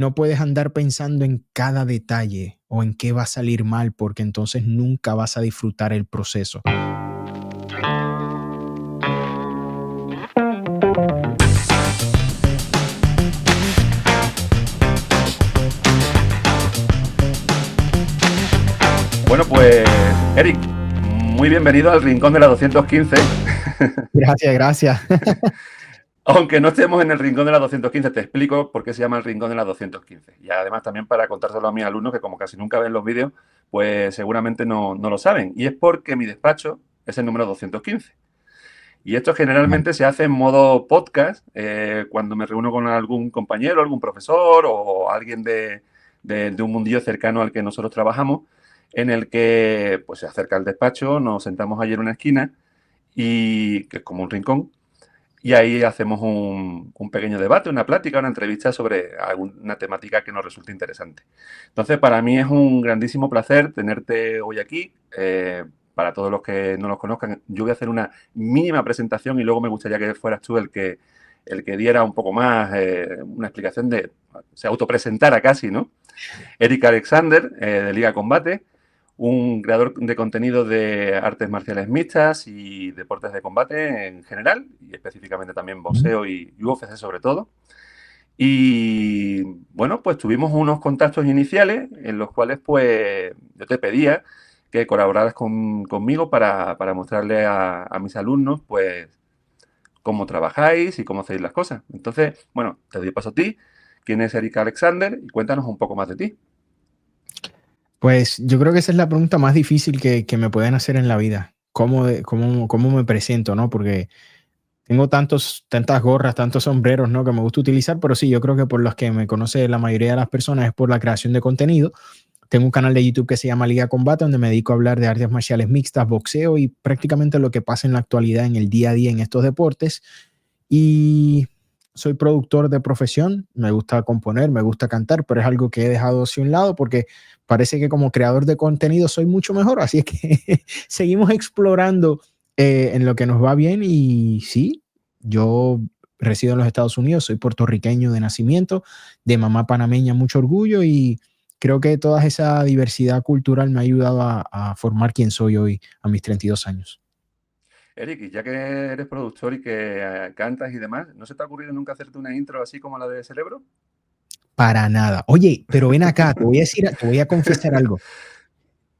No puedes andar pensando en cada detalle o en qué va a salir mal, porque entonces nunca vas a disfrutar el proceso. Bueno, pues, Eric, muy bienvenido al Rincón de la 215. Gracias, gracias. Aunque no estemos en el Rincón de la 215, te explico por qué se llama el Rincón de la 215. Y además también para contárselo a mis alumnos, que como casi nunca ven los vídeos, pues seguramente no lo saben. Y es porque mi despacho es el número 215. Y esto generalmente se hace en modo podcast, cuando me reúno con algún compañero, algún profesor o alguien de un mundillo cercano al que nosotros trabajamos, en el que pues se acerca al despacho, nos sentamos allí en una esquina, y que es como un rincón, y ahí hacemos un pequeño debate, una plática, una entrevista sobre alguna temática que nos resulte interesante. Entonces, para mí es un grandísimo placer tenerte hoy aquí. Para todos los que no los conozcan, yo voy a hacer una mínima presentación y luego me gustaría que fueras tú el que diera un poco más, una explicación se autopresentara casi, ¿no? Eric Alexander, de Liga Combate, un creador de contenido de artes marciales mixtas y deportes de combate en general, y específicamente también boxeo y UFC sobre todo. Y bueno, pues tuvimos unos contactos iniciales en los cuales pues yo te pedía que colaboraras conmigo para mostrarle a mis alumnos pues cómo trabajáis y cómo hacéis las cosas. Entonces, bueno, te doy paso a ti. ¿Quién es Eric Alexander? Y cuéntanos un poco más de ti. Pues yo creo que esa es la pregunta más difícil que me pueden hacer en la vida. ¿Cómo me presento, no? Porque tengo tantas gorras, tantos sombreros, ¿no? Que me gusta utilizar, pero sí, yo creo que por los que me conoce la mayoría de las personas es por la creación de contenido. Tengo un canal de YouTube que se llama Liga Combate, donde me dedico a hablar de artes marciales mixtas, boxeo y prácticamente lo que pasa en la actualidad en el día a día en estos deportes. Y soy productor de profesión, me gusta componer, me gusta cantar, pero es algo que he dejado hacia un lado porque parece que como creador de contenido soy mucho mejor, así es que seguimos explorando en lo que nos va bien. Y sí, yo resido en los Estados Unidos, soy puertorriqueño de nacimiento, de mamá panameña, mucho orgullo, y creo que toda esa diversidad cultural me ha ayudado a formar quien soy hoy a mis 32 años. Eric, y ya que eres productor y que cantas y demás, ¿no se te ha ocurrido nunca hacerte una intro así como la de Cerebro? Para nada. Oye, pero ven acá, te voy a confesar algo.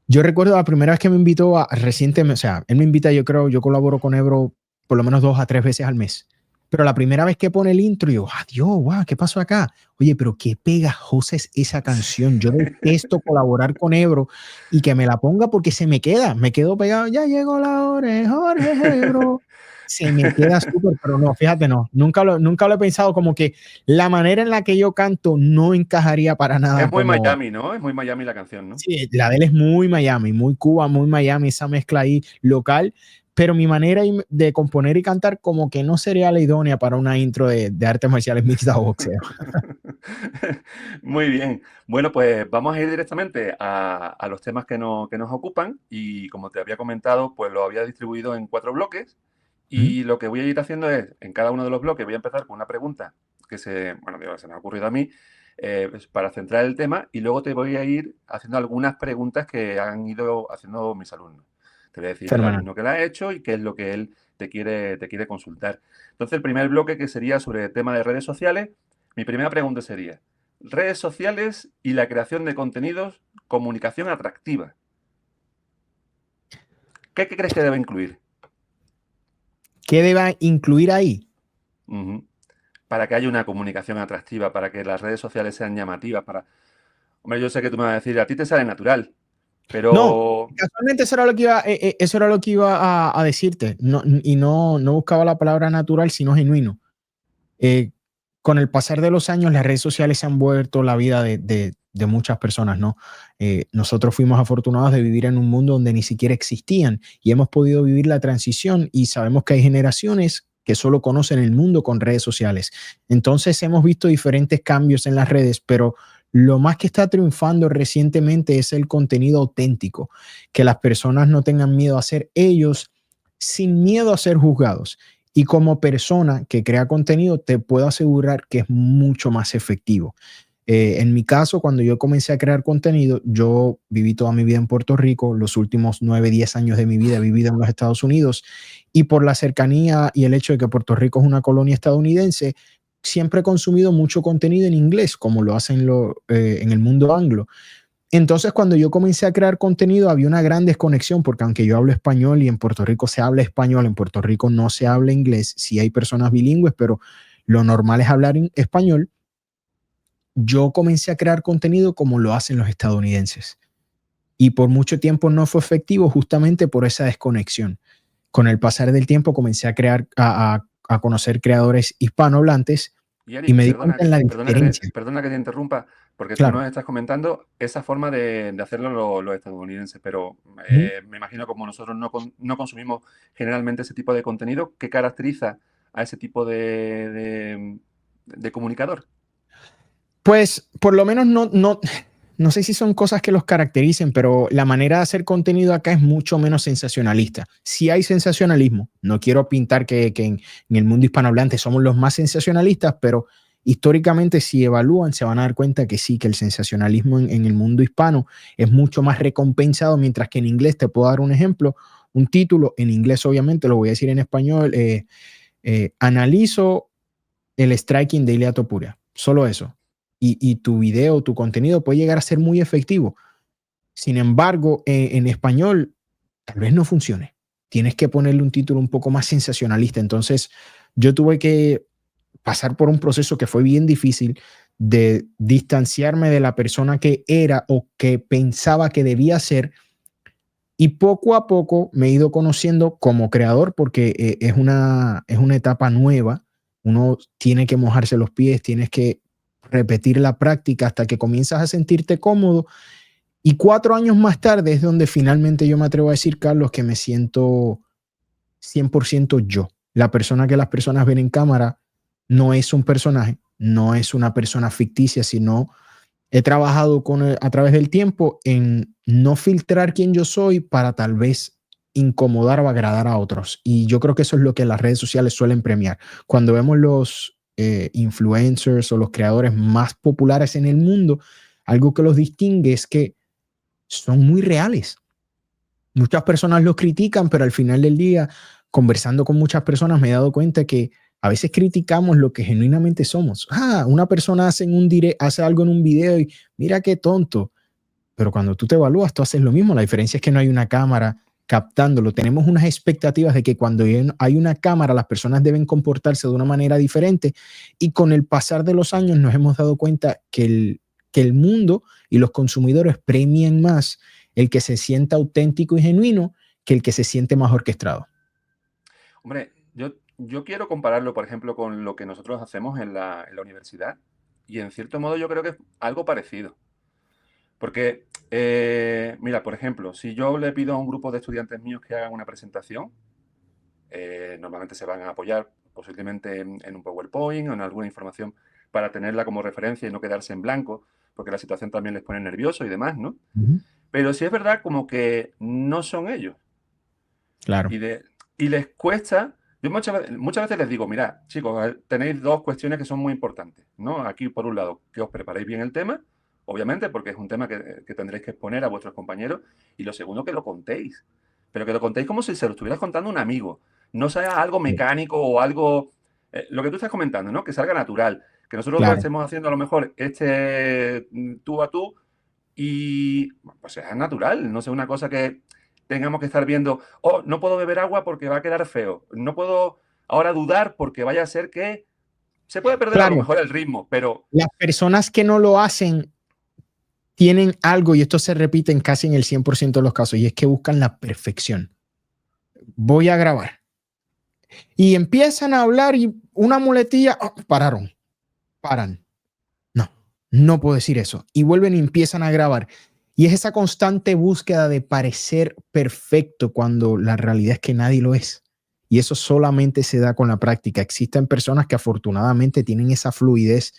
Yo recuerdo la primera vez que me invitó recientemente, o sea, él me invita, yo creo, yo colaboro con Ebro por lo menos 2 a 3 veces al mes. Pero la primera vez que pone el intro, yo, adiós, guau, ¿qué pasó acá? Oye, pero qué pegajosa es esa canción. Yo detesto colaborar con Ebro y que me la ponga porque me quedo pegado. Ya llegó la hora, de Jorge Ebro. Se me queda súper, pero no, fíjate, no, nunca lo he pensado, como que la manera en la que yo canto no encajaría para nada Es muy como. Miami, ¿no? Es muy Miami la canción, ¿no? Sí, la de él es muy Miami, muy Cuba, muy Miami, esa mezcla ahí local, pero mi manera de componer y cantar como que no sería la idónea para una intro de artes marciales mixtas o boxeo. Muy bien. Bueno, pues vamos a ir directamente a los temas que nos ocupan, y como te había comentado, pues lo había distribuido en 4 bloques, Ujú. y lo que voy a ir haciendo es, en cada uno de los bloques voy a empezar con una pregunta bueno, se me ha ocurrido a mí, pues para centrar el tema, y luego te voy a ir haciendo algunas preguntas que han ido haciendo mis alumnos. Te voy a decir el Fenomenal. alumno que la ha hecho y qué es lo que él te quiere consultar. Entonces, el primer bloque, que sería sobre el tema de redes sociales, mi primera pregunta sería: redes sociales y la creación de contenidos, comunicación atractiva. ¿Qué crees que debe incluir? ¿Qué deba incluir ahí? Ujú. Para que haya una comunicación atractiva, para que las redes sociales sean llamativas, Hombre, yo sé que tú me vas a decir, a ti te sale natural, No, pero... casualmente eso era lo que iba a decirte. No, y no buscaba la palabra natural, sino genuino. Eh, con el pasar de los años, las redes sociales se han vuelto la vida de muchas personas, ¿no? Nosotros fuimos afortunados de vivir en un mundo donde ni siquiera existían y hemos podido vivir la transición, y sabemos que hay generaciones que solo conocen el mundo con redes sociales. Entonces hemos visto diferentes cambios en las redes, pero lo más que está triunfando recientemente es el contenido auténtico, que las personas no tengan miedo a ser ellos sin miedo a ser juzgados. Y como persona que crea contenido, te puedo asegurar que es mucho más efectivo. En mi caso, cuando yo comencé a crear contenido, yo viví toda mi vida en Puerto Rico, los últimos 9, 10 años de mi vida he vivido en los Estados Unidos, y por la cercanía y el hecho de que Puerto Rico es una colonia estadounidense, siempre he consumido mucho contenido en inglés, como lo hacen en el mundo anglo. Entonces, cuando yo comencé a crear contenido, había una gran desconexión, porque aunque yo hablo español y en Puerto Rico se habla español, en Puerto Rico no se habla inglés. Sí hay personas bilingües, pero lo normal es hablar en español. Yo comencé a crear contenido como lo hacen los estadounidenses. Y por mucho tiempo no fue efectivo justamente por esa desconexión. Con el pasar del tiempo comencé a crear, a conocer creadores hispanohablantes Y y Eric, me di cuenta en la diferencia. perdona que te interrumpa, porque tú Claro. nos estás comentando esa forma de hacerlo los estadounidenses, pero Ujú. me imagino como nosotros no consumimos generalmente ese tipo de contenido, ¿qué caracteriza a ese tipo de comunicador? Pues por lo menos no sé si son cosas que los caractericen, pero la manera de hacer contenido acá es mucho menos sensacionalista. Sí hay sensacionalismo. No quiero pintar que en el mundo hispanohablante somos los más sensacionalistas, pero históricamente si evalúan se van a dar cuenta que sí, que el sensacionalismo en el mundo hispano es mucho más recompensado, mientras que en inglés, te puedo dar un ejemplo, un título, en inglés obviamente, lo voy a decir en español, analizo el striking de Ilia Topuria, solo eso. Y tu video, tu contenido puede llegar a ser muy efectivo. Sin embargo, en español tal vez no funcione. Tienes que ponerle un título un poco más sensacionalista. Entonces, yo tuve que pasar por un proceso que fue bien difícil de distanciarme de la persona que era o que pensaba que debía ser. Y poco a poco me he ido conociendo como creador, porque es una etapa nueva. Uno tiene que mojarse los pies, tienes que repetir la práctica hasta que comienzas a sentirte cómodo. Y 4 años más tarde es donde finalmente yo me atrevo a decir, Carlos, que me siento 100% yo. La persona que las personas ven en cámara no es un personaje, no es una persona ficticia, sino he trabajado a través del tiempo en no filtrar quién yo soy para tal vez incomodar o agradar a otros. Y yo creo que eso es lo que las redes sociales suelen premiar. Cuando vemos los influencers o los creadores más populares en el mundo, algo que los distingue es que son muy reales. Muchas personas los critican, pero al final del día, conversando con muchas personas, me he dado cuenta que a veces criticamos lo que genuinamente somos. Una persona hace algo en un video y mira qué tonto. Pero cuando tú te evalúas, tú haces lo mismo. La diferencia es que no hay una cámara captándolo. Tenemos unas expectativas de que cuando hay una cámara, las personas deben comportarse de una manera diferente. Y con el pasar de los años nos hemos dado cuenta que el mundo y los consumidores premian más el que se sienta auténtico y genuino que el que se siente más orquestado. Hombre, yo quiero compararlo, por ejemplo, con lo que nosotros hacemos en la universidad y en cierto modo yo creo que es algo parecido. Porque, mira, por ejemplo, si yo le pido a un grupo de estudiantes míos que hagan una presentación, normalmente se van a apoyar posiblemente en un PowerPoint o en alguna información para tenerla como referencia y no quedarse en blanco, porque la situación también les pone nerviosos y demás, ¿no? Ujú. Pero sí es verdad como que no son ellos. Claro. Y les cuesta, yo muchas veces les digo, mira, chicos, tenéis dos cuestiones que son muy importantes, ¿no? Aquí, por un lado, que os preparéis bien el tema, obviamente, porque es un tema que tendréis que exponer a vuestros compañeros, y lo segundo, que lo contéis, pero que lo contéis como si se lo estuvieras contando a un amigo, no sea algo Sí. mecánico o algo, lo que tú estás comentando, ¿no? Que salga natural, que nosotros lo Claro. estemos haciendo a lo mejor tú a tú, y pues es natural, no sé, una cosa que tengamos que estar viendo, oh, no puedo beber agua porque va a quedar feo, no puedo ahora dudar porque vaya a ser que se puede perder a lo Claro. mejor el ritmo, pero Las personas que no lo hacen tienen algo, y esto se repite en casi en el 100% de los casos, y es que buscan la perfección. Voy a grabar. Y empiezan a hablar y una muletilla, pararon, paran. No, no puedo decir eso. Y vuelven y empiezan a grabar. Y es esa constante búsqueda de parecer perfecto cuando la realidad es que nadie lo es. Y eso solamente se da con la práctica. Existen personas que afortunadamente tienen esa fluidez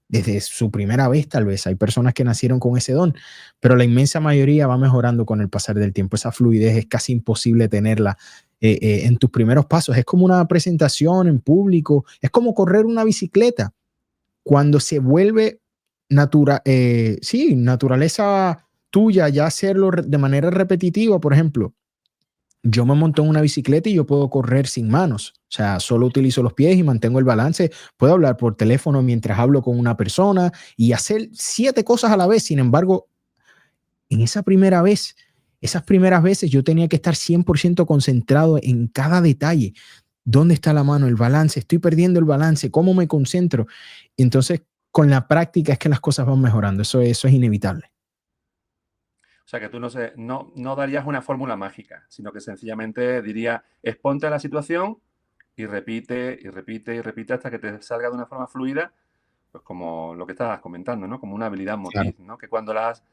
desde su primera vez, tal vez. Hay personas que nacieron con ese don, pero la inmensa mayoría va mejorando con el pasar del tiempo. Esa fluidez es casi imposible tenerla en tus primeros pasos. Es como una presentación en público, es como correr una bicicleta. Cuando se vuelve sí, naturaleza tuya, ya hacerlo de manera repetitiva. Por ejemplo, yo me monto en una bicicleta y yo puedo correr sin manos. O sea, solo utilizo los pies y mantengo el balance. Puedo hablar por teléfono mientras hablo con una persona y hacer 7 cosas a la vez. Sin embargo, en esas primeras veces yo tenía que estar 100% concentrado en cada detalle. ¿Dónde está la mano? El balance. Estoy perdiendo el balance. ¿Cómo me concentro? Entonces, con la práctica es que las cosas van mejorando. Eso es inevitable. O sea, que tú no darías una fórmula mágica, sino que sencillamente diría, exponte a la situación y repite y repite y repite hasta que te salga de una forma fluida, pues como lo que estabas comentando, ¿no? Como una habilidad Claro. motriz, ¿no? Que cuando la has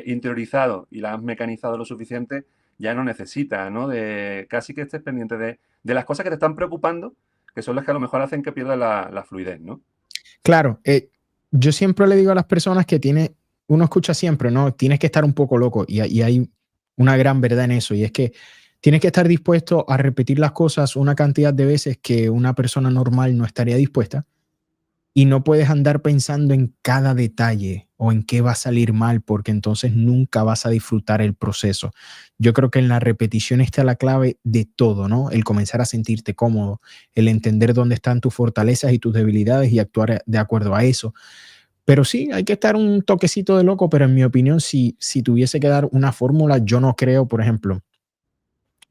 interiorizado y la has mecanizado lo suficiente, ya no necesitas, ¿no? De casi que estés pendiente de las cosas que te están preocupando, que son las que a lo mejor hacen que pierdas la fluidez, ¿no? Claro, yo siempre le digo a las personas que uno escucha siempre, ¿no? Tienes que estar un poco loco y hay una gran verdad en eso y es que tienes que estar dispuesto a repetir las cosas una cantidad de veces que una persona normal no estaría dispuesta y no puedes andar pensando en cada detalle o en qué va a salir mal porque entonces nunca vas a disfrutar el proceso. Yo creo que en la repetición está la clave de todo, ¿no? El comenzar a sentirte cómodo, el entender dónde están tus fortalezas y tus debilidades y actuar de acuerdo a eso. Pero sí, hay que estar un toquecito de loco, pero en mi opinión, si tuviese que dar una fórmula, yo no creo, por ejemplo,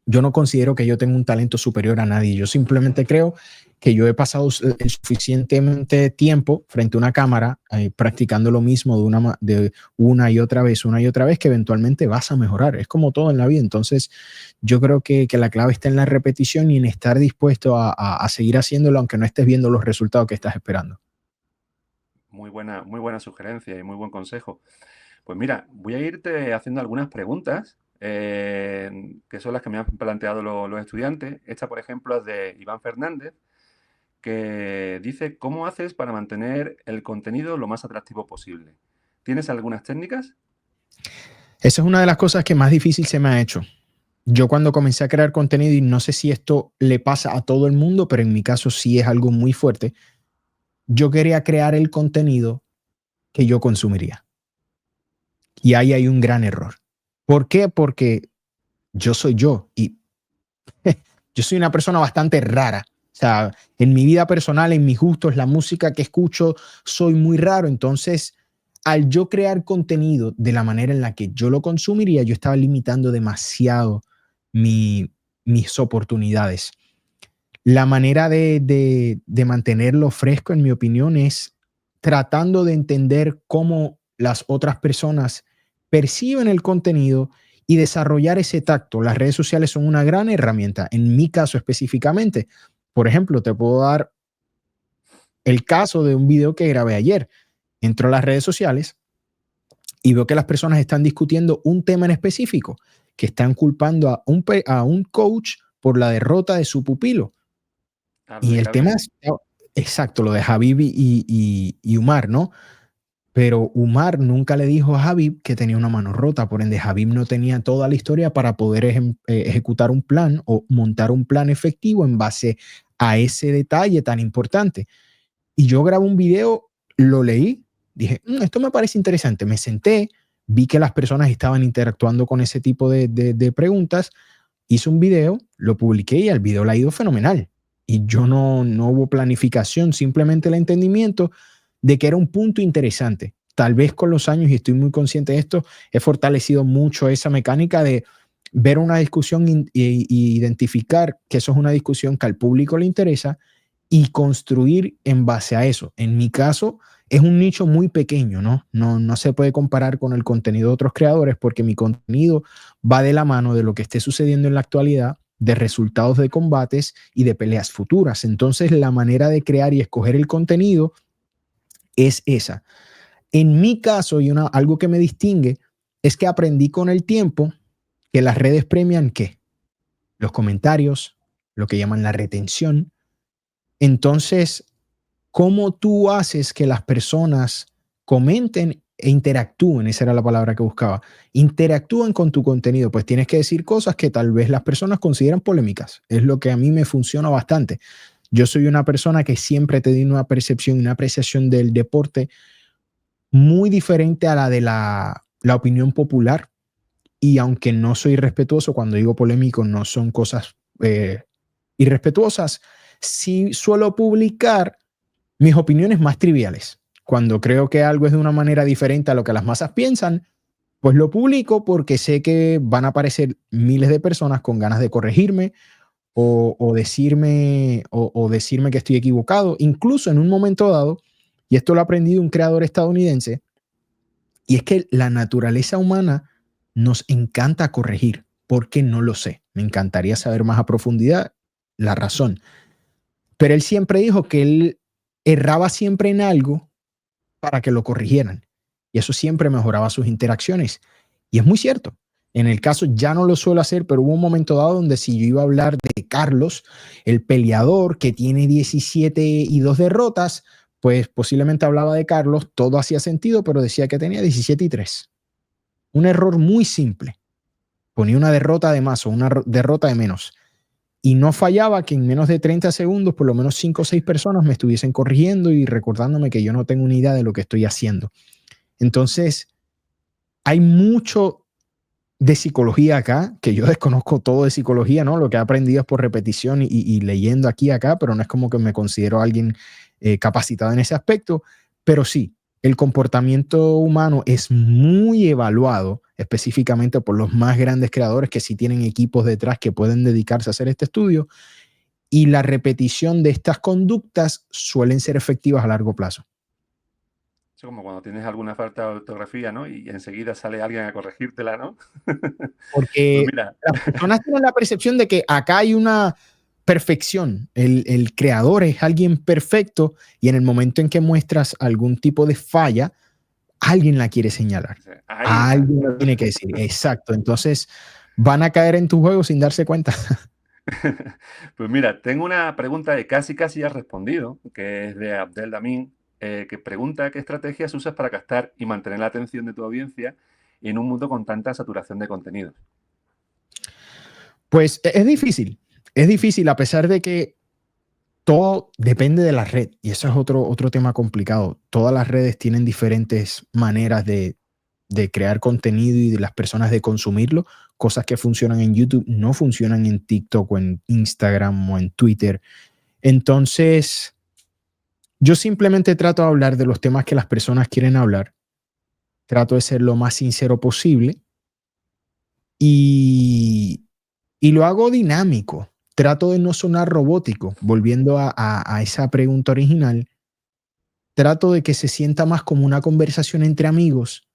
yo no considero que yo tenga un talento superior a nadie. Yo simplemente creo que yo he pasado el suficientemente tiempo frente a una cámara practicando lo mismo de una y otra vez, que eventualmente vas a mejorar. Es como todo en la vida. Entonces, yo creo que la clave está en la repetición y en estar dispuesto a seguir haciéndolo, aunque no estés viendo los resultados que estás esperando. Muy buena sugerencia y muy buen consejo. Pues mira, voy a irte haciendo algunas preguntas que son las que me han planteado los estudiantes. Esta, por ejemplo, es de Iván Fernández, que dice, ¿cómo haces para mantener el contenido lo más atractivo posible? ¿Tienes algunas técnicas? Esa es una de las cosas que más difícil se me ha hecho. Yo cuando comencé a crear contenido, y no sé si esto le pasa a todo el mundo, pero en mi caso sí es algo muy fuerte, yo quería crear el contenido que yo consumiría. Y ahí hay un gran error. ¿Por qué? Porque yo soy yo y yo soy una persona bastante rara. O sea, en mi vida personal, en mis gustos, la música que escucho, soy muy raro. Entonces, al yo crear contenido de la manera en la que yo lo consumiría, yo estaba limitando demasiado mi, mis oportunidades. La manera de mantenerlo fresco, en mi opinión, es tratando de entender cómo las otras personas perciben el contenido y desarrollar ese tacto. Las redes sociales son una gran herramienta. En mi caso específicamente, por ejemplo, te puedo dar el caso de un video que grabé ayer. Entro a las redes sociales y veo que las personas están discutiendo un tema en específico, que están culpando a un coach por la derrota de su pupilo. Ah, lo Y de el tema Javi. es, exacto, lo de Habib y Umar, ¿no? Pero Umar nunca le dijo a Habib que tenía una mano rota, por ende Habib no tenía toda la historia para poder ejecutar un plan o montar un plan efectivo en base a ese detalle tan importante. Y yo grabé un video, lo leí, dije, esto me parece interesante, me senté, vi que las personas estaban interactuando con ese tipo de preguntas, hice un video, lo publiqué y al video le ha ido fenomenal. Y yo no hubo planificación, simplemente el entendimiento de que era un punto interesante. Tal vez con los años, y estoy muy consciente de esto, he fortalecido mucho esa mecánica de ver una discusión y identificar que eso es una discusión que al público le interesa y construir en base a eso. En mi caso, es un nicho muy pequeño, ¿no? No se puede comparar con el contenido de otros creadores porque mi contenido va de la mano de lo que esté sucediendo en la actualidad, de resultados de combates y de peleas futuras. Entonces, la manera de crear y escoger el contenido es esa. En mi caso, algo que me distingue es que aprendí con el tiempo que las redes premian ¿qué? Los comentarios, lo que llaman la retención. Entonces, ¿cómo tú haces que las personas comenten e interactúen? Esa era la palabra que buscaba. Interactúen con tu contenido. Pues tienes que decir cosas que tal vez las personas consideran polémicas. Es lo que a mí me funciona bastante. Yo soy una persona que siempre he tenido una percepción y una apreciación del deporte muy diferente a la de la opinión popular. Y aunque no soy respetuoso, cuando digo polémico, no son cosas irrespetuosas, sí suelo publicar mis opiniones más triviales. Cuando creo que algo es de una manera diferente a lo que las masas piensan, pues lo publico porque sé que van a aparecer miles de personas con ganas de corregirme o decirme que estoy equivocado. Incluso en un momento dado, y esto lo aprendí de un creador estadounidense, y es que la naturaleza humana nos encanta corregir. ¿Por qué? No lo sé. Me encantaría saber más a profundidad la razón. Pero él siempre dijo que él erraba siempre en algo para que lo corrigieran. Y eso siempre mejoraba sus interacciones. Y es muy cierto. En el caso ya no lo suelo hacer, pero hubo un momento dado donde si yo iba a hablar de Carlos, el peleador que tiene 17-2 derrotas, pues posiblemente hablaba de Carlos, todo hacía sentido, pero decía que tenía 17-3. Un error muy simple. Ponía una derrota de más o una derrota de menos. Y no fallaba que en menos de 30 segundos, por lo menos 5 o 6 personas me estuviesen corrigiendo y recordándome que yo no tengo ni idea de lo que estoy haciendo. Entonces, hay mucho de psicología acá, que yo desconozco todo de psicología, ¿no? Lo que he aprendido es por repetición y leyendo aquí y acá, pero no es como que me considero alguien capacitado en ese aspecto. Pero sí, el comportamiento humano es muy evaluado específicamente por los más grandes creadores que sí tienen equipos detrás que pueden dedicarse a hacer este estudio, y la repetición de estas conductas suelen ser efectivas a largo plazo. Es como cuando tienes alguna falta de ortografía, ¿no? Y enseguida sale alguien a corregírtela, ¿no? Pues Porque mira, las personas tienen la percepción de que acá hay una perfección. El creador es alguien perfecto y en el momento en que muestras algún tipo de falla, alguien la quiere señalar. ahí está. Alguien lo tiene que decir. Exacto. Entonces van a caer en tu juego sin darse cuenta. Pues mira, tengo una pregunta que casi ya has respondido, que es de Abdel Damín, que pregunta qué estrategias usas para captar y mantener la atención de tu audiencia en un mundo con tanta saturación de contenidos. Pues es difícil. Es difícil a pesar de que todo depende de la red. Y eso es otro tema complicado. Todas las redes tienen diferentes maneras de crear contenido y de las personas de consumirlo. Cosas que funcionan en YouTube no funcionan en TikTok o en Instagram o en Twitter. Entonces, yo simplemente trato de hablar de los temas que las personas quieren hablar. Trato de ser lo más sincero posible y, y lo hago dinámico. Trato de no sonar robótico. Volviendo a esa pregunta original, trato de que se sienta más como una conversación entre amigos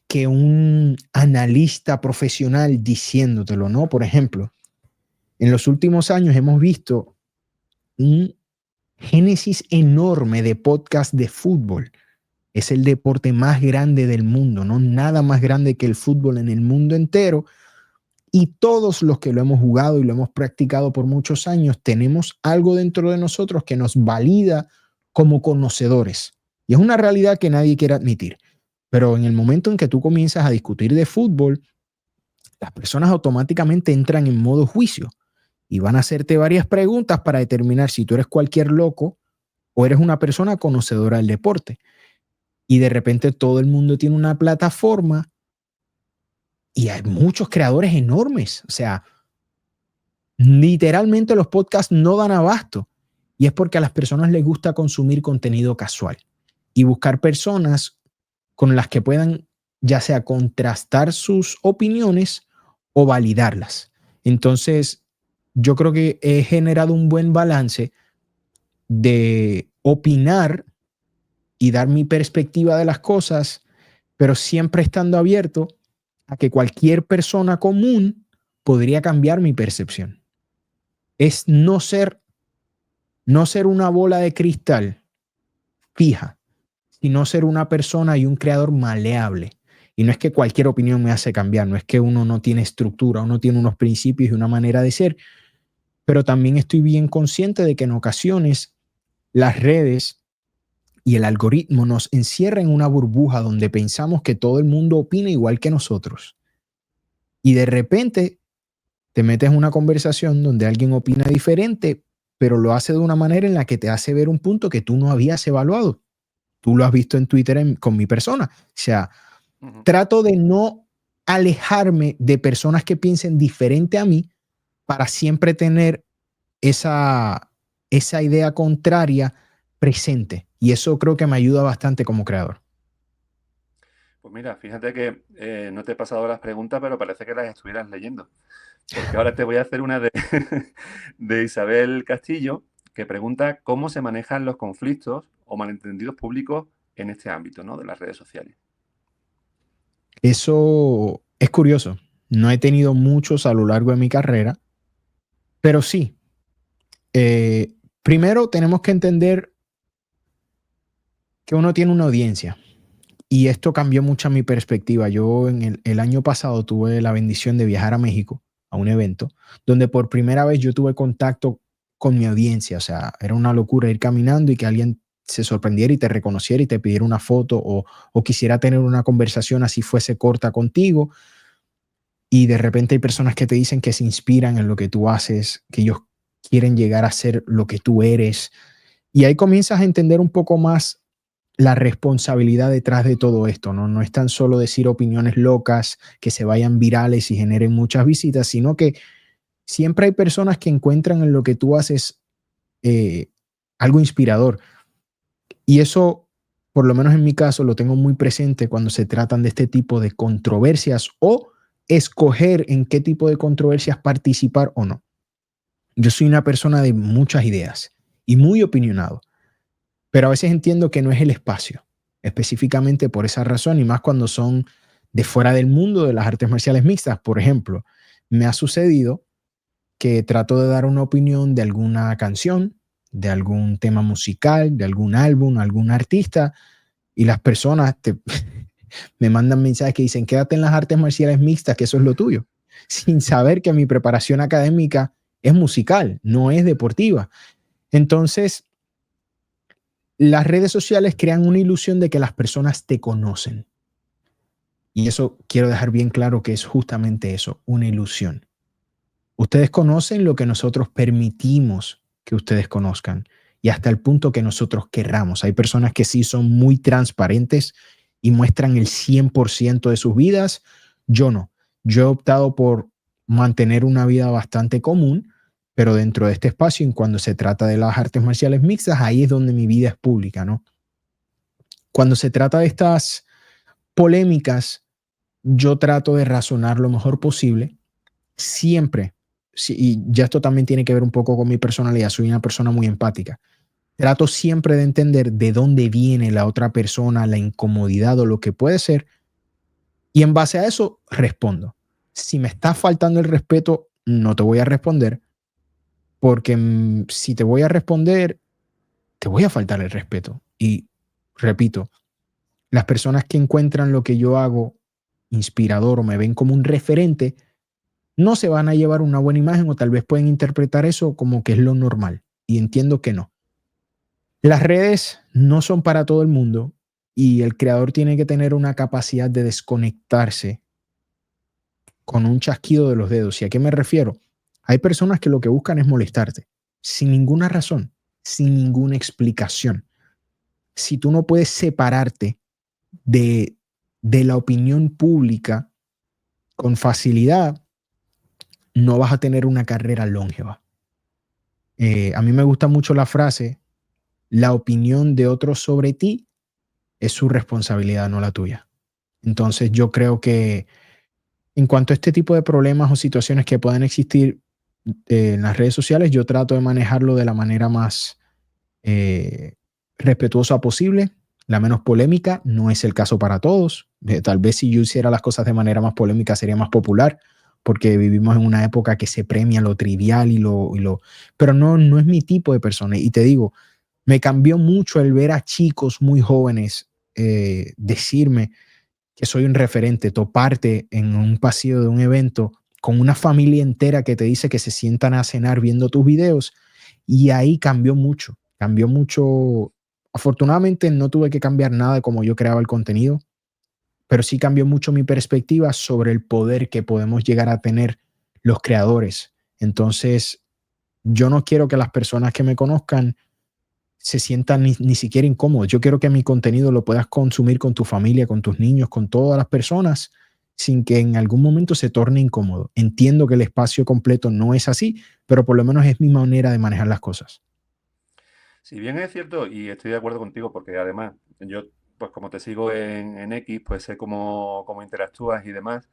que un analista profesional diciéndotelo, ¿no? Por ejemplo, en los últimos años hemos visto un génesis enorme de podcast de fútbol. Es el deporte más grande del mundo, no nada más grande que el fútbol en el mundo entero. Y todos los que lo hemos jugado y lo hemos practicado por muchos años, tenemos algo dentro de nosotros que nos valida como conocedores. Y es una realidad que nadie quiere admitir. Pero en el momento en que tú comienzas a discutir de fútbol, las personas automáticamente entran en modo juicio y van a hacerte varias preguntas para determinar si tú eres cualquier loco o eres una persona conocedora del deporte. Y de repente todo el mundo tiene una plataforma y hay muchos creadores enormes. O sea, literalmente los podcasts no dan abasto. Y es porque a las personas les gusta consumir contenido casual y buscar personas con las que puedan ya sea contrastar sus opiniones o validarlas. Entonces, yo creo que he generado un buen balance de opinar y dar mi perspectiva de las cosas, pero siempre estando abierto a que cualquier persona común podría cambiar mi percepción. Es no ser una bola de cristal fija, sino ser una persona y un creador maleable. Y no es que cualquier opinión me hace cambiar, no es que uno no tiene estructura, uno tiene unos principios y una manera de ser, pero también estoy bien consciente de que en ocasiones las redes y el algoritmo nos encierra en una burbuja donde pensamos que todo el mundo opina igual que nosotros. Y de repente te metes en una conversación donde alguien opina diferente, pero lo hace de una manera en la que te hace ver un punto que tú no habías evaluado. Tú lo has visto en Twitter con mi persona. O sea, Ujú. trato de no alejarme de personas que piensen diferente a mí para siempre tener esa idea contraria presente. Y eso creo que me ayuda bastante como creador. Pues mira, fíjate que no te he pasado las preguntas, pero parece que las estuvieras leyendo. Porque ahora te voy a hacer una de, de Isabel Castillo, que pregunta cómo se manejan los conflictos o malentendidos públicos en este ámbito, ¿no? De las redes sociales. Eso es curioso. No he tenido muchos a lo largo de mi carrera, pero sí. Primero tenemos que entender que uno tiene una audiencia y esto cambió mucho mi perspectiva. Yo en el año pasado tuve la bendición de viajar a México a un evento donde por primera vez yo tuve contacto con mi audiencia. O sea, era una locura ir caminando y que alguien se sorprendiera y te reconociera y te pidiera una foto o quisiera tener una conversación así fuese corta contigo. Y de repente hay personas que te dicen que se inspiran en lo que tú haces, que ellos quieren llegar a ser lo que tú eres. Y ahí comienzas a entender un poco más la responsabilidad detrás de todo esto, ¿no? No es tan solo decir opiniones locas que se vayan virales y generen muchas visitas, sino que siempre hay personas que encuentran en lo que tú haces eh, algo inspirador. Y eso, por lo menos en mi caso, lo tengo muy presente cuando se tratan de este tipo de controversias o escoger en qué tipo de controversias participar o no. Yo soy una persona de muchas ideas y muy opinionado, pero a veces entiendo que no es el espacio, específicamente por esa razón y más cuando son de fuera del mundo de las artes marciales mixtas. Por ejemplo, me ha sucedido que trato de dar una opinión de alguna canción, de algún tema musical, de algún álbum, algún artista, y las personas me mandan mensajes que dicen, quédate en las artes marciales mixtas, que eso es lo tuyo, sin saber que mi preparación académica es musical, no es deportiva. Entonces, las redes sociales crean una ilusión de que las personas te conocen. Y eso quiero dejar bien claro que es justamente eso, una ilusión. Ustedes conocen lo que nosotros permitimos que ustedes conozcan y hasta el punto que nosotros querramos. Hay personas que sí son muy transparentes y muestran el 100% de sus vidas. Yo no. Yo he optado por mantener una vida bastante común, pero dentro de este espacio, en cuando se trata de las artes marciales mixtas, ahí es donde mi vida es pública, ¿no? Cuando se trata de estas polémicas, yo trato de razonar lo mejor posible siempre, sí, y ya esto también tiene que ver un poco con mi personalidad, soy una persona muy empática. Trato siempre de entender de dónde viene la otra persona, la incomodidad o lo que puede ser, y en base a eso respondo. Si me está faltando el respeto, no te voy a responder, porque si te voy a responder, te voy a faltar el respeto. Y repito, las personas que encuentran lo que yo hago inspirador o me ven como un referente, no se van a llevar una buena imagen o tal vez pueden interpretar eso como que es lo normal. Y entiendo que no. Las redes no son para todo el mundo y el creador tiene que tener una capacidad de desconectarse con un chasquido de los dedos. ¿Y a qué me refiero? Hay personas que lo que buscan es molestarte sin ninguna razón, sin ninguna explicación. Si tú no puedes separarte de, de la opinión pública con facilidad, no vas a tener una carrera longeva. A mí me gusta mucho la frase, la opinión de otros sobre ti es su responsabilidad, no la tuya. Entonces yo creo que en cuanto a este tipo de problemas o situaciones que puedan existir en las redes sociales, yo trato de manejarlo de la manera más eh, respetuosa posible, la menos polémica. No es el caso para todos. Tal vez si yo hiciera las cosas de manera más polémica sería más popular, porque vivimos en una época que se premia lo trivial pero no, no es mi tipo de persona. Y te digo, me cambió mucho el ver a chicos muy jóvenes decirme que soy un referente, toparte en un pasillo de un evento con una familia entera que te dice que se sientan a cenar viendo tus videos. Y ahí cambió mucho, cambió mucho. Afortunadamente no tuve que cambiar nada de cómo yo creaba el contenido, pero sí cambió mucho mi perspectiva sobre el poder que podemos llegar a tener los creadores. Entonces, yo no quiero que las personas que me conozcan se sientan ni siquiera incómodos. Yo quiero que mi contenido lo puedas consumir con tu familia, con tus niños, con todas las personas, sin que en algún momento se torne incómodo. Entiendo que el espacio completo no es así, pero por lo menos es mi manera de manejar las cosas. Si bien es cierto, y estoy de acuerdo contigo, porque además yo, pues como te sigo en X, pues sé cómo interactúas y demás.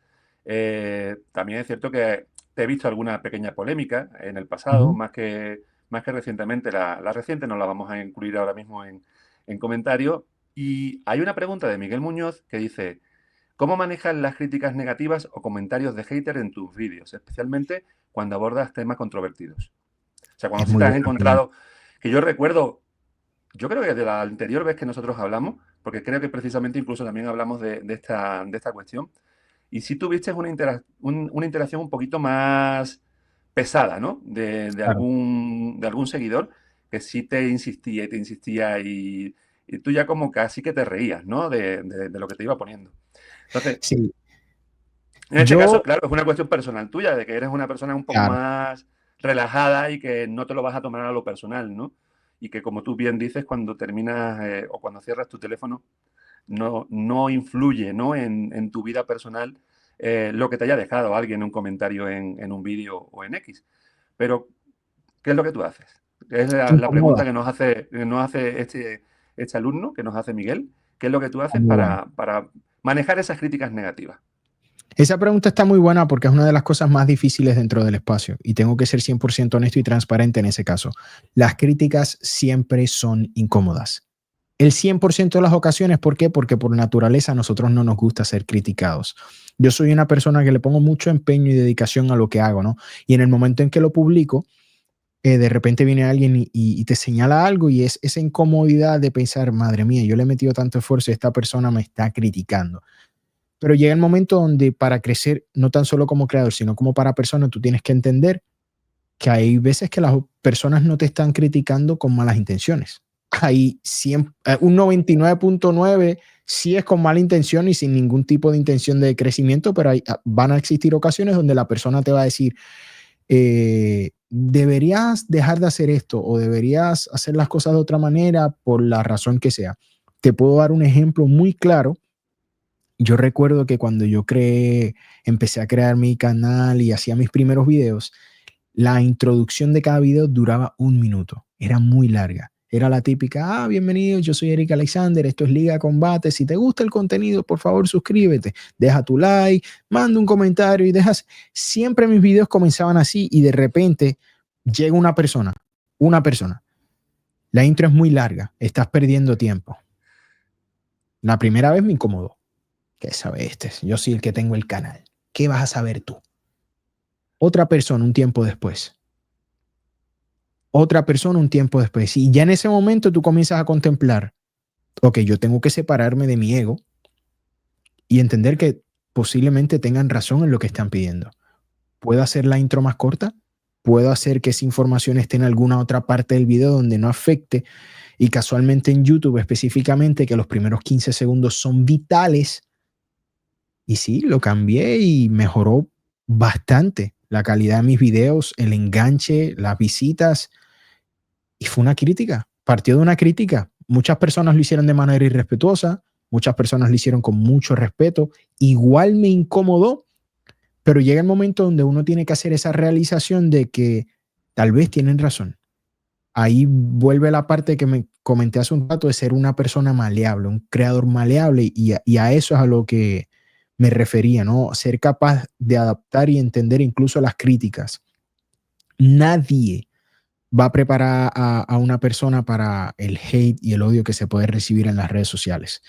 También es cierto que te he visto alguna pequeña polémica en el pasado, Ujú. más que recientemente. La reciente no la vamos a incluir ahora mismo en comentarios. Y hay una pregunta de Miguel Muñoz que dice, ¿cómo manejas las críticas negativas o comentarios de hater en tus vídeos, especialmente cuando abordas temas controvertidos? O sea, cuando Es sí muy te has buena pregunta. encontrado, que yo recuerdo, yo creo que de la anterior vez que nosotros hablamos, porque creo que precisamente incluso también hablamos de esta cuestión, y sí tuviste una interacción un poquito más pesada, ¿no? Claro. De algún seguidor que sí te insistía y tú ya como casi que te reías, ¿no? De lo que te iba poniendo. Entonces, Sí, en este caso, yo, claro, es una cuestión personal tuya, de que eres una persona un poco claro, más relajada y que no te lo vas a tomar a lo personal, ¿no? Y que como tú bien dices, cuando terminas o cuando cierras tu teléfono, no influye, ¿no? En tu vida personal lo que te haya dejado alguien en un comentario en un vídeo o en X. Pero, ¿qué es lo que tú haces? Es la pregunta incomoda. que nos hace este alumno, que nos hace Miguel. ¿Qué es lo que tú Está haces muy buena. para manejar esas críticas negativas? Esa pregunta está muy buena porque es una de las cosas más difíciles dentro del espacio y tengo que ser 100% honesto y transparente en ese caso. Las críticas siempre son incómodas. El 100% de las ocasiones, ¿por qué? Porque por naturaleza a nosotros no nos gusta ser criticados. Yo soy una persona que le pongo mucho empeño y dedicación a lo que hago, ¿no? Y en el momento en que lo publico, de repente viene alguien y te señala algo y es esa incomodidad de pensar, madre mía, yo le he metido tanto esfuerzo y esta persona me está criticando. Pero llega el momento donde para crecer, no tan solo como creador, sino como para persona, tú tienes que entender que hay veces que las personas no te están criticando con malas intenciones. Hay un 99.9 sí es con mala intención y sin ningún tipo de intención de crecimiento, pero van a existir ocasiones donde la persona te va a decir, deberías dejar de hacer esto o deberías hacer las cosas de otra manera por la razón que sea. Te puedo dar un ejemplo muy claro. Yo recuerdo que cuando empecé a crear mi canal y hacía mis primeros videos, la introducción de cada video duraba 1 minuto. Era muy larga. Era la típica, bienvenido, yo soy Eric Alexander, esto es Liga Combate. Si te gusta el contenido, por favor, suscríbete, deja tu like, manda un comentario y dejas. Siempre mis videos comenzaban así y de repente llega una persona. La intro es muy larga, estás perdiendo tiempo. La primera vez me incomodó. ¿Qué sabe este? Yo soy el que tengo el canal. ¿Qué vas a saber tú? Otra persona un tiempo después. Otra persona un tiempo después. Y ya en ese momento tú comienzas a contemplar, ok, yo tengo que separarme de mi ego y entender que posiblemente tengan razón en lo que están pidiendo. ¿Puedo hacer la intro más corta? ¿Puedo hacer que esa información esté en alguna otra parte del video donde no afecte? Y casualmente en YouTube específicamente, que los primeros 15 segundos son vitales. Y sí, lo cambié y mejoró bastante la calidad de mis videos, el enganche, las visitas. Y fue una crítica, partió de una crítica. Muchas personas lo hicieron de manera irrespetuosa, muchas personas lo hicieron con mucho respeto. Igual me incomodó, pero llega el momento donde uno tiene que hacer esa realización de que tal vez tienen razón. Ahí vuelve la parte que me comenté hace un rato de ser una persona maleable, un creador maleable, y a eso es a lo que me refería, ¿no? Ser capaz de adaptar y entender incluso las críticas. Nadie va a preparar a una persona para el hate y el odio que se puede recibir en las redes sociales.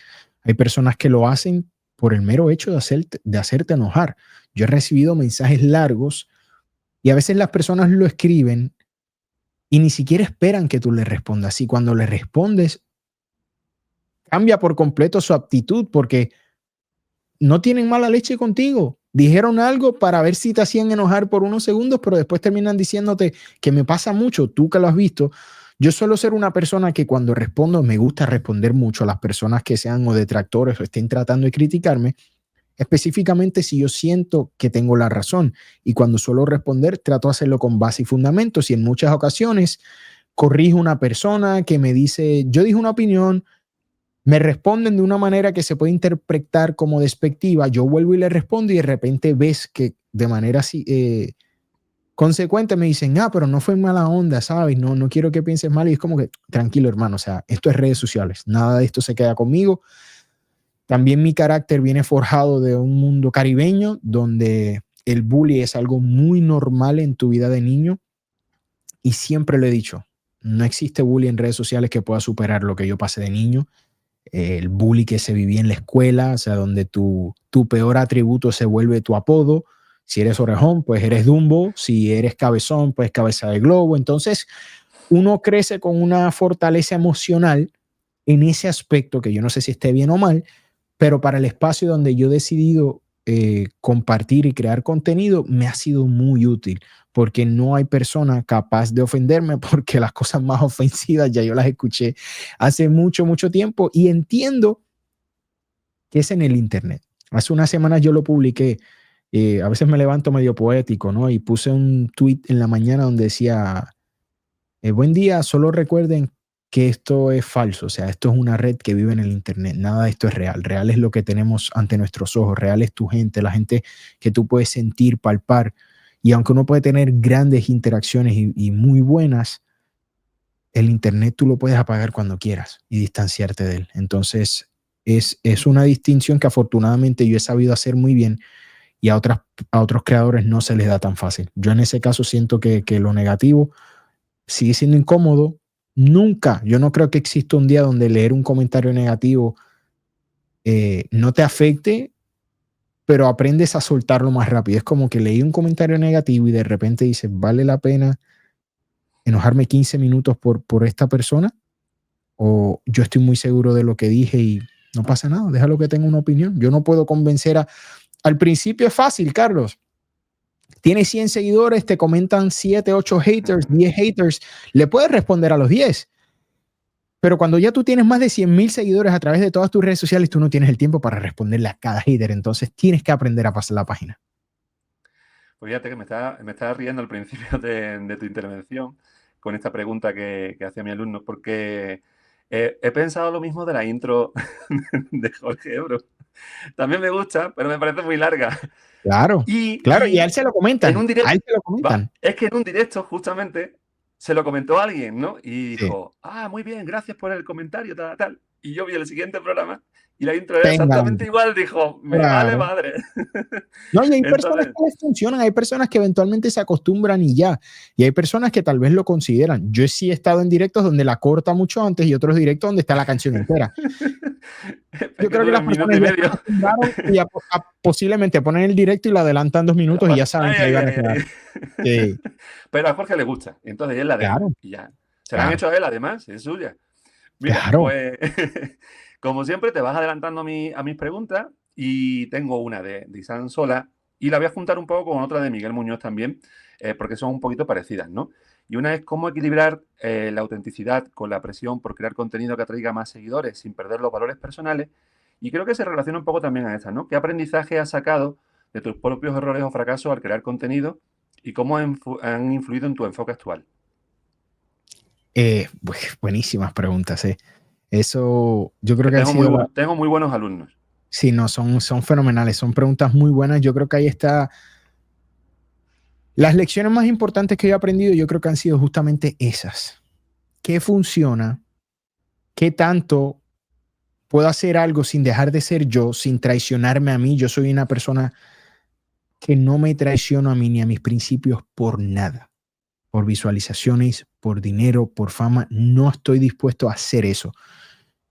Hay personas que lo hacen por el mero hecho de hacerte enojar. Yo he recibido mensajes largos y a veces las personas lo escriben y ni siquiera esperan que tú le respondas. Y cuando le respondes, cambia por completo su actitud porque no tienen mala leche contigo. Dijeron algo para ver si te hacían enojar por unos segundos, pero después terminan diciéndote que me pasa mucho, tú que lo has visto. Yo suelo ser una persona que cuando respondo me gusta responder mucho a las personas que sean o detractores o estén tratando de criticarme, específicamente si yo siento que tengo la razón. Y cuando suelo responder, trato de hacerlo con base y fundamentos y en muchas ocasiones corrijo a una persona que me dice, yo dije una opinión, me responden de una manera que se puede interpretar como despectiva, yo vuelvo y le respondo y de repente ves que de manera así, consecuente me dicen, pero no fue mala onda, ¿sabes? No quiero que pienses mal. Y es como que, tranquilo, hermano, o sea, esto es redes sociales, nada de esto se queda conmigo. También mi carácter viene forjado de un mundo caribeño donde el bullying es algo muy normal en tu vida de niño. Y siempre lo he dicho, no existe bullying en redes sociales que pueda superar lo que yo pasé de niño. El bullying que se vivía en la escuela, o sea, donde tu peor atributo se vuelve tu apodo. Si eres orejón, pues eres Dumbo. Si eres cabezón, pues cabeza de globo. Entonces, uno crece con una fortaleza emocional en ese aspecto, que yo no sé si esté bien o mal, pero para el espacio donde yo he decidido compartir y crear contenido, me ha sido muy útil, porque no hay persona capaz de ofenderme, porque las cosas más ofensivas ya yo las escuché hace mucho, mucho tiempo y entiendo que es en el Internet. Hace unas semanas yo lo publiqué, a veces me levanto medio poético, ¿no? Y puse un tweet en la mañana donde decía, buen día, solo recuerden que esto es falso, o sea, esto es una red que vive en el Internet, nada de esto es real, real es lo que tenemos ante nuestros ojos, real es tu gente, la gente que tú puedes sentir, palpar, y aunque uno puede tener grandes interacciones y muy buenas, el Internet tú lo puedes apagar cuando quieras y distanciarte de él. Entonces, es una distinción que afortunadamente yo he sabido hacer muy bien y a otros creadores no se les da tan fácil. Yo en ese caso siento que lo negativo sigue siendo incómodo. Nunca, yo no creo que exista un día donde leer un comentario negativo no te afecte, pero aprendes a soltarlo más rápido. Es como que leí un comentario negativo y de repente dices, ¿vale la pena enojarme 15 minutos por esta persona? O yo estoy muy seguro de lo que dije y no pasa nada, déjalo que tenga una opinión. Yo no puedo convencer a... Al principio es fácil, Carlos. Tienes 100 seguidores, te comentan 7, 8 haters, 10 haters, le puedes responder a los 10. Pero cuando ya tú tienes más de 100,000 seguidores a través de todas tus redes sociales, tú no tienes el tiempo para responderle a cada hater. Entonces tienes que aprender a pasar la página. Pues fíjate que me estaba riendo al principio de tu intervención con esta pregunta que hacía mi alumno, porque he pensado lo mismo de la intro de Jorge Ebro. También me gusta, pero me parece muy larga. Claro, claro, y a él Y se lo en comentan, un a directo, él se lo comentan. es que en un directo justamente se lo comentó a alguien, ¿no? Y Sí. dijo, muy bien, gracias por el comentario, tal, tal. Y yo vi el siguiente programa y la intro era Tengan, exactamente igual, dijo, me vale claro. madre. No, y hay personas Entonces, que les funcionan, hay personas que eventualmente se acostumbran y ya, y hay personas que tal vez lo consideran. Yo sí he estado en directos donde la corta mucho antes y otros directos donde está la canción entera. es Yo que creo que dura las un minuto personas y ya se medio. acostumbraron y posiblemente ponen el directo y lo adelantan 2 minutos y ya saben Ay, que ahí ay, van a ay, quedar. ay. Sí, Pero a Jorge le gusta, entonces él la deja claro, y ya. Se la han claro, hecho a él además, es suya. Mira, claro. pues como siempre te vas adelantando a mis preguntas y tengo una de Isán Sola y la voy a juntar un poco con otra de Miguel Muñoz también, porque son un poquito parecidas, ¿no? Y una es cómo equilibrar la autenticidad con la presión por crear contenido que atraiga más seguidores sin perder los valores personales. Y creo que se relaciona un poco también a esta, ¿no? ¿Qué aprendizaje has sacado de tus propios errores o fracasos al crear contenido y cómo han influido en tu enfoque actual? Buenísimas preguntas, eh. Eso yo creo Que que han sido tengo muy buenos alumnos. sí, no, son fenomenales, son preguntas muy buenas. Yo creo que ahí está. Las lecciones más importantes que yo he aprendido, yo creo que han sido justamente esas. ¿Qué funciona? ¿Qué tanto puedo hacer algo sin dejar de ser yo, sin traicionarme a mí? Yo soy una persona que no me traiciono a mí ni a mis principios por nada, por visualizaciones, por dinero, por fama. No estoy dispuesto a hacer eso.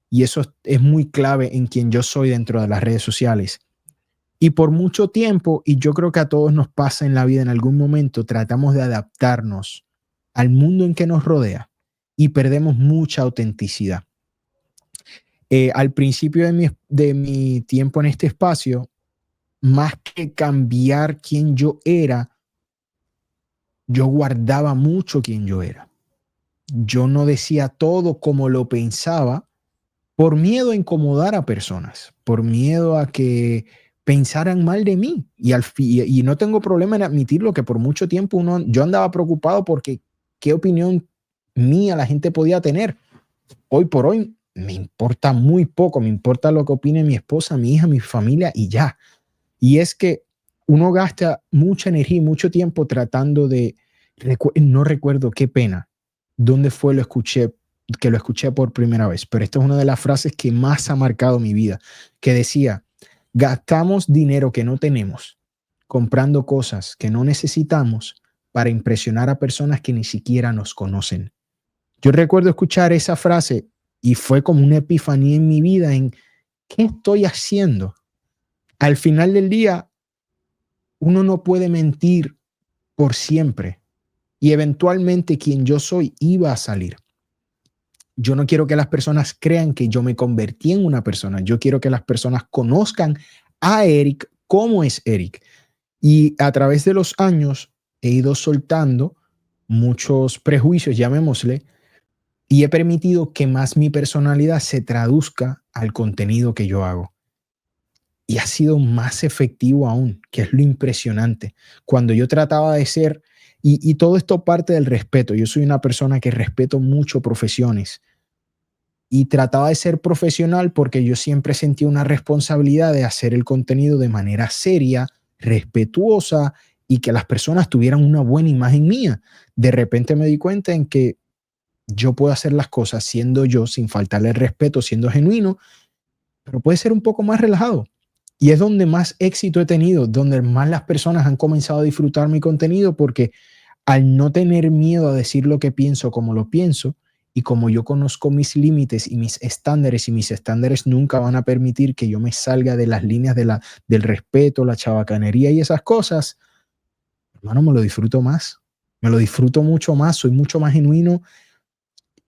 Y eso es muy clave en quien yo soy dentro de las redes sociales. Y por mucho tiempo, y yo creo que a todos nos pasa en la vida en algún momento, tratamos de adaptarnos al mundo en que nos rodea y perdemos mucha autenticidad. Al principio de mi tiempo en este espacio, más que cambiar quién yo era, yo guardaba mucho quién yo era. Yo no decía todo como lo pensaba por miedo a incomodar a personas, por miedo a que pensaran mal de mí. Y no tengo problema en admitirlo que por mucho tiempo yo andaba preocupado porque qué opinión mía la gente podía tener. Hoy por hoy me importa muy poco, me importa lo que opine mi esposa, mi hija, mi familia y ya. Y es que uno gasta mucha energía y mucho tiempo tratando de, no recuerdo qué pena, dónde fue que lo escuché por primera vez, pero esta es una de las frases que más ha marcado mi vida, que decía, gastamos dinero que no tenemos comprando cosas que no necesitamos para impresionar a personas que ni siquiera nos conocen. Yo recuerdo escuchar esa frase y fue como una epifanía en mi vida en qué estoy haciendo. Al final del día, uno no puede mentir por siempre y eventualmente quien yo soy iba a salir. Yo no quiero que las personas crean que yo me convertí en una persona. Yo quiero que las personas conozcan a Eric como es Eric. Y a través de los años he ido soltando muchos prejuicios, llamémosle, y he permitido que más mi personalidad se traduzca al contenido que yo hago. Y ha sido más efectivo aún, que es lo impresionante. Cuando yo trataba de ser, y todo esto parte del respeto, yo soy una persona que respeto mucho profesiones y trataba de ser profesional porque yo siempre sentía una responsabilidad de hacer el contenido de manera seria, respetuosa y que las personas tuvieran una buena imagen mía. De repente me di cuenta en que yo puedo hacer las cosas siendo yo, sin faltarle el respeto, siendo genuino, pero puede ser un poco más relajado. Y es donde más éxito he tenido, donde más las personas han comenzado a disfrutar mi contenido, porque al no tener miedo a decir lo que pienso como lo pienso, y como yo conozco mis límites y mis estándares nunca van a permitir que yo me salga de las líneas del respeto, la chabacanería y esas cosas, hermano, me lo disfruto más, me lo disfruto mucho más, soy mucho más genuino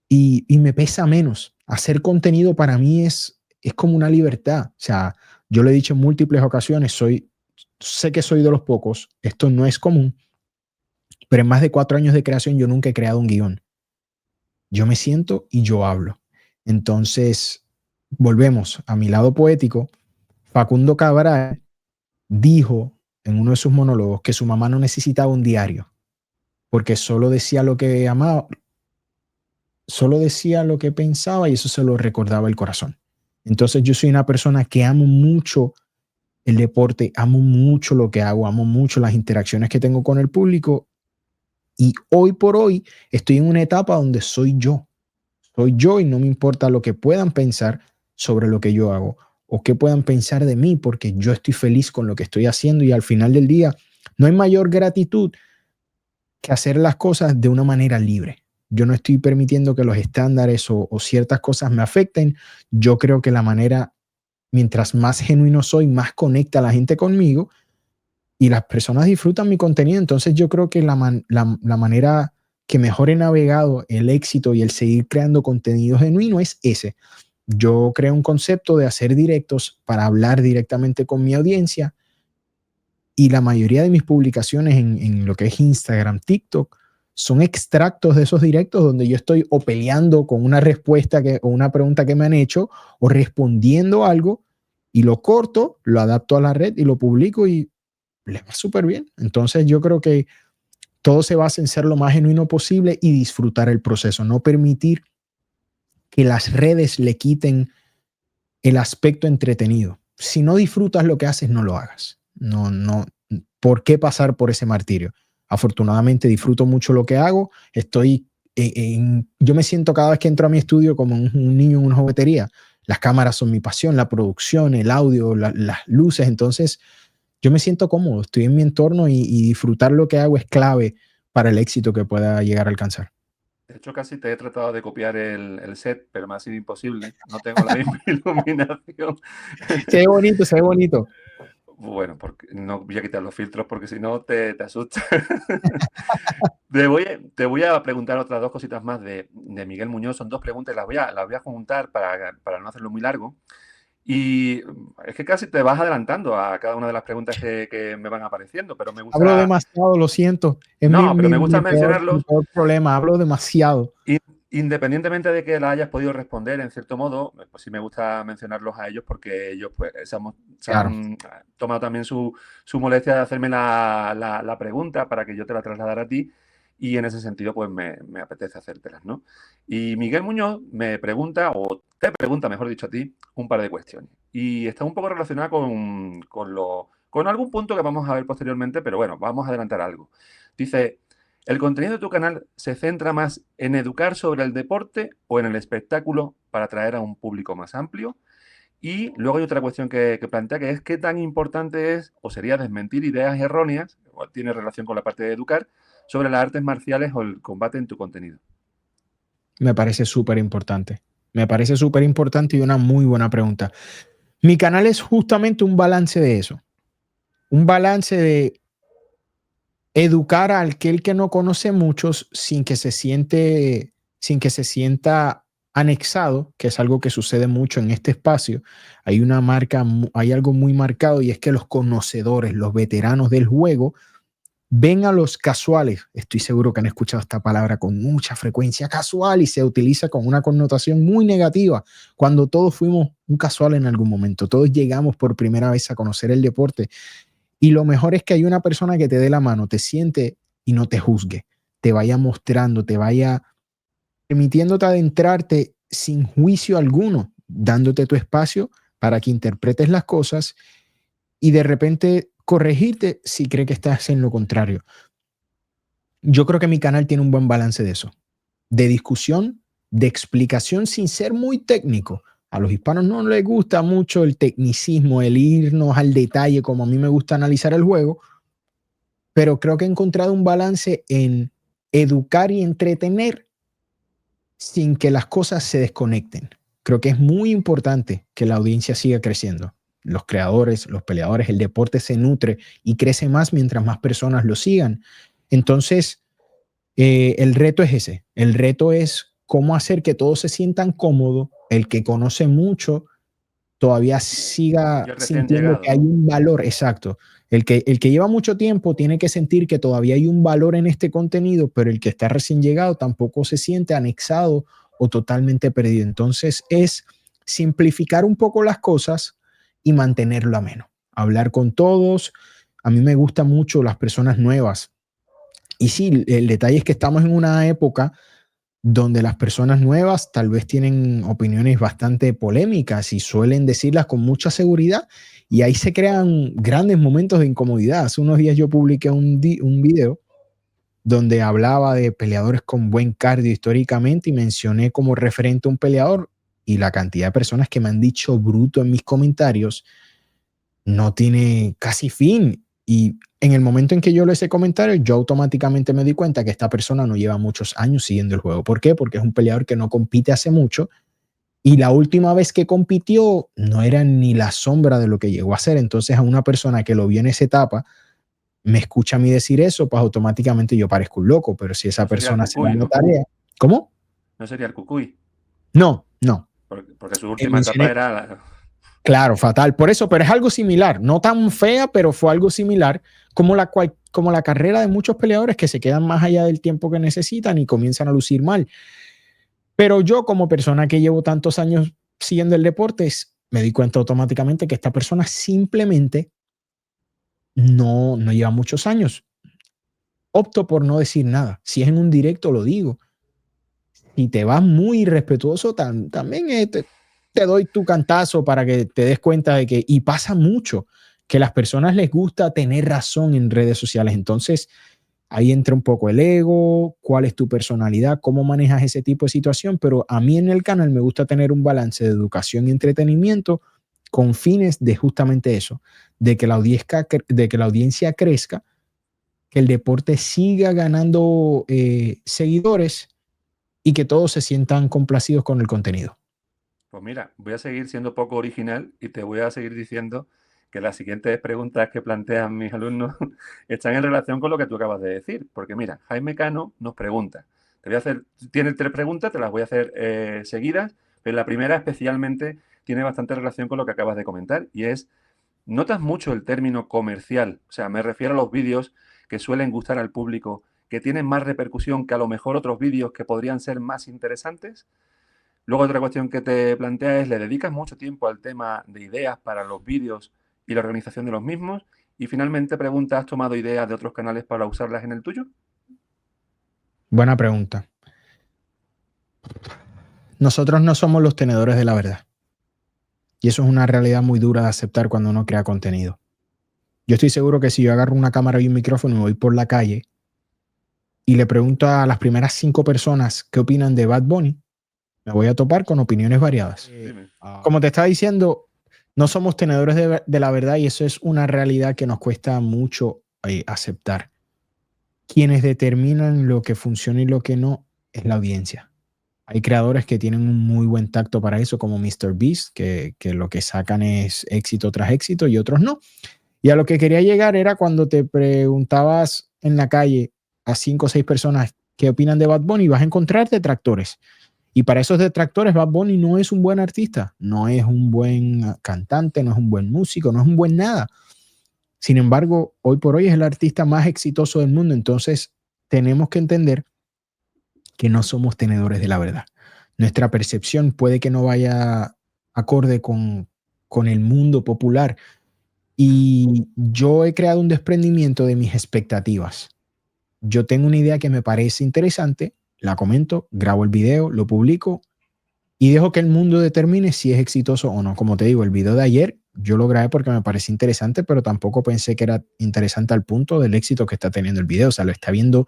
y me pesa menos. Hacer contenido para mí es como una libertad. O sea, yo lo he dicho en múltiples ocasiones, sé que soy de los pocos, esto no es común, pero en más de 4 años de creación yo nunca he creado un guión. Yo me siento y yo hablo. Entonces, volvemos a mi lado poético. Facundo Cabral dijo en uno de sus monólogos que su mamá no necesitaba un diario, porque solo decía lo que amaba, solo decía lo que pensaba y eso se lo recordaba el corazón. Entonces yo soy una persona que amo mucho el deporte, amo mucho lo que hago, amo mucho las interacciones que tengo con el público y hoy por hoy estoy en una etapa donde soy yo. Soy yo y no me importa lo que puedan pensar sobre lo que yo hago o qué puedan pensar de mí porque yo estoy feliz con lo que estoy haciendo y al final del día no hay mayor gratitud que hacer las cosas de una manera libre. Yo no estoy permitiendo que los estándares o ciertas cosas me afecten. Yo creo que la manera, mientras más genuino soy, más conecta a la gente conmigo y las personas disfrutan mi contenido. Entonces yo creo que la manera que mejor he navegado el éxito y el seguir creando contenido genuino es ese. Yo creo un concepto de hacer directos para hablar directamente con mi audiencia y la mayoría de mis publicaciones en lo que es Instagram, TikTok, son extractos de esos directos donde yo estoy o peleando con una respuesta o una pregunta que me han hecho o respondiendo algo y lo corto, lo adapto a la red y lo publico y les va súper bien. Entonces yo creo que todo se basa en ser lo más genuino posible y disfrutar el proceso, no permitir que las redes le quiten el aspecto entretenido. Si no disfrutas lo que haces, no lo hagas. No, no, ¿por qué pasar por ese martirio? Afortunadamente disfruto mucho lo que hago. Yo me siento cada vez que entro a mi estudio como un niño en una juguetería. Las cámaras son mi pasión, la producción, el audio, las luces. Entonces, yo me siento cómodo, estoy en mi entorno y disfrutar lo que hago es clave para el éxito que pueda llegar a alcanzar. De hecho, casi te he tratado de copiar el set, pero me ha sido imposible. No tengo la misma iluminación. Se ve bonito, se ve bonito. Bueno, porque no voy a quitar los filtros porque si no te asustas. Te voy a preguntar otras dos cositas más de Miguel Muñoz. Son dos preguntas, las voy a juntar para no hacerlo muy largo. Y es que casi te vas adelantando a cada una de las preguntas que me van apareciendo, pero me Hablo gusta. demasiado, lo siento. Es No, pero me gusta mi mencionarlos. peor problema, hablo demasiado. Independientemente de que la hayas podido responder en cierto modo, pues sí me gusta mencionarlos a ellos porque ellos pues, se Claro. han tomado también su molestia de hacerme la pregunta para que yo te la trasladara a ti. y en ese sentido pues me apetece hacértelas, ¿no? Y Miguel Muñoz me pregunta, o te pregunta, mejor dicho a ti, un par de cuestiones. Y está un poco relacionada con algún punto que vamos a ver posteriormente, pero bueno, vamos a adelantar algo. Dice, ¿el contenido de tu canal se centra más en educar sobre el deporte o en el espectáculo para atraer a un público más amplio? Y luego hay otra cuestión que plantea, que es qué tan importante es, o sería desmentir ideas erróneas, o tiene relación con la parte de educar, sobre las artes marciales o el combate en tu contenido. Me parece súper importante. Me parece súper importante y una muy buena pregunta. Mi canal es justamente un balance de eso. Un balance de educar a aquel que no conoce muchos sin que se sienta anexado, que es algo que sucede mucho en este espacio. Hay una marca, hay algo muy marcado y es que los conocedores, los veteranos del juego, ven a los casuales. Estoy seguro que han escuchado esta palabra con mucha frecuencia, casual, y se utiliza con una connotación muy negativa, cuando todos fuimos un casual en algún momento, todos llegamos por primera vez a conocer el deporte y lo mejor es que hay una persona que te dé la mano, te siente y no te juzgue, te vaya mostrando, te vaya permitiéndote adentrarte sin juicio alguno, dándote tu espacio para que interpretes las cosas y de repente corregirte si cree que estás en lo contrario. Yo creo que mi canal tiene un buen balance de eso, de discusión, de explicación sin ser muy técnico. A los hispanos no les gusta mucho el tecnicismo, el irnos al detalle como a mí me gusta analizar el juego, pero creo que he encontrado un balance en educar y entretener sin que las cosas se desconecten. Creo que es muy importante que la audiencia siga creciendo. Los creadores, los peleadores, el deporte se nutre y crece más mientras más personas lo sigan. Entonces, el reto es ese. El reto es cómo hacer que todos se sientan cómodos, el que conoce mucho todavía Y siga el recién sintiendo llegado, que hay ¿no? un valor exacto. El que lleva mucho tiempo tiene que sentir que todavía hay un valor en este contenido, pero el que está recién llegado tampoco se siente anexado o totalmente perdido. Entonces es simplificar un poco las cosas y mantenerlo ameno. Hablar con todos. A mí me gustan mucho las personas nuevas. Y sí, el detalle es que estamos en una época donde las personas nuevas tal vez tienen opiniones bastante polémicas y suelen decirlas con mucha seguridad y ahí se crean grandes momentos de incomodidad. Hace unos días yo publiqué un video donde hablaba de peleadores con buen cardio históricamente y mencioné como referente a un peleador y la cantidad de personas que me han dicho bruto en mis comentarios no tiene casi fin. Y en el momento en que yo leo ese comentario, yo automáticamente me di cuenta que esta persona no lleva muchos años siguiendo el juego. ¿Por qué? Porque es un peleador que no compite hace mucho y la última vez que compitió no era ni la sombra de lo que llegó a ser. Entonces a una persona que lo vio en esa etapa me escucha a mí decir eso, pues automáticamente yo parezco un loco. Pero si esa No sería el persona se da Cucuy, la ¿no? tarea, ¿cómo? No sería el Cucuy, No, no. porque su última etapa Mencioné, era claro, fatal. Por eso, pero es algo similar. No tan fea, pero fue algo similar como la carrera de muchos peleadores que se quedan más allá del tiempo que necesitan y comienzan a lucir mal. Pero yo, como persona que llevo tantos años siguiendo el deporte, me di cuenta automáticamente que esta persona simplemente no lleva muchos años. Opto por no decir nada. Si es en un directo, lo digo. Si te vas muy irrespetuoso, también te doy tu cantazo para que te des cuenta de que, y pasa mucho, que a las personas les gusta tener razón en redes sociales. Entonces, ahí entra un poco el ego, cuál es tu personalidad, cómo manejas ese tipo de situación, pero a mí en el canal me gusta tener un balance de educación y entretenimiento con fines de justamente eso, de que la audiencia crezca, que el deporte siga ganando seguidores y que todos se sientan complacidos con el contenido. Pues mira, voy a seguir siendo poco original y te voy a seguir diciendo que las siguientes preguntas que plantean mis alumnos están en relación con lo que tú acabas de decir. Porque mira, Jaime Cano nos pregunta. Te voy a hacer, tiene 3 preguntas, te las voy a hacer seguidas, pero la primera especialmente tiene bastante relación con lo que acabas de comentar y es, ¿notas mucho el término comercial? O sea, me refiero a los vídeos que suelen gustar al público, que tienen más repercusión que a lo mejor otros vídeos que podrían ser más interesantes. Luego otra cuestión que te plantea es, ¿le dedicas mucho tiempo al tema de ideas para los vídeos y la organización de los mismos? Y finalmente pregunta, ¿has tomado ideas de otros canales para usarlas en el tuyo? Buena pregunta. Nosotros no somos los tenedores de la verdad. Y eso es una realidad muy dura de aceptar cuando uno crea contenido. Yo estoy seguro que si yo agarro una cámara y un micrófono y voy por la calle y le pregunto a las primeras 5 personas qué opinan de Bad Bunny, me voy a topar con opiniones variadas. Como te estaba diciendo, no somos tenedores de la verdad y eso es una realidad que nos cuesta mucho aceptar. Quienes determinan lo que funciona y lo que no es la audiencia. Hay creadores que tienen un muy buen tacto para eso, como MrBeast, que lo que sacan es éxito tras éxito y otros no. Y a lo que quería llegar era cuando te preguntabas en la calle a 5 o 6 personas qué opinan de Bad Bunny, vas a encontrar detractores. Y para esos detractores, Bad Bunny no es un buen artista, no es un buen cantante, no es un buen músico, no es un buen nada. Sin embargo, hoy por hoy es el artista más exitoso del mundo. Entonces, tenemos que entender que no somos tenedores de la verdad. Nuestra percepción puede que no vaya acorde con el mundo popular. Y yo he creado un desprendimiento de mis expectativas. Yo tengo una idea que me parece interesante, la comento, grabo el video, lo publico y dejo que el mundo determine si es exitoso o no. Como te digo, el video de ayer yo lo grabé porque me pareció interesante, pero tampoco pensé que era interesante al punto del éxito que está teniendo el video. O sea, lo está viendo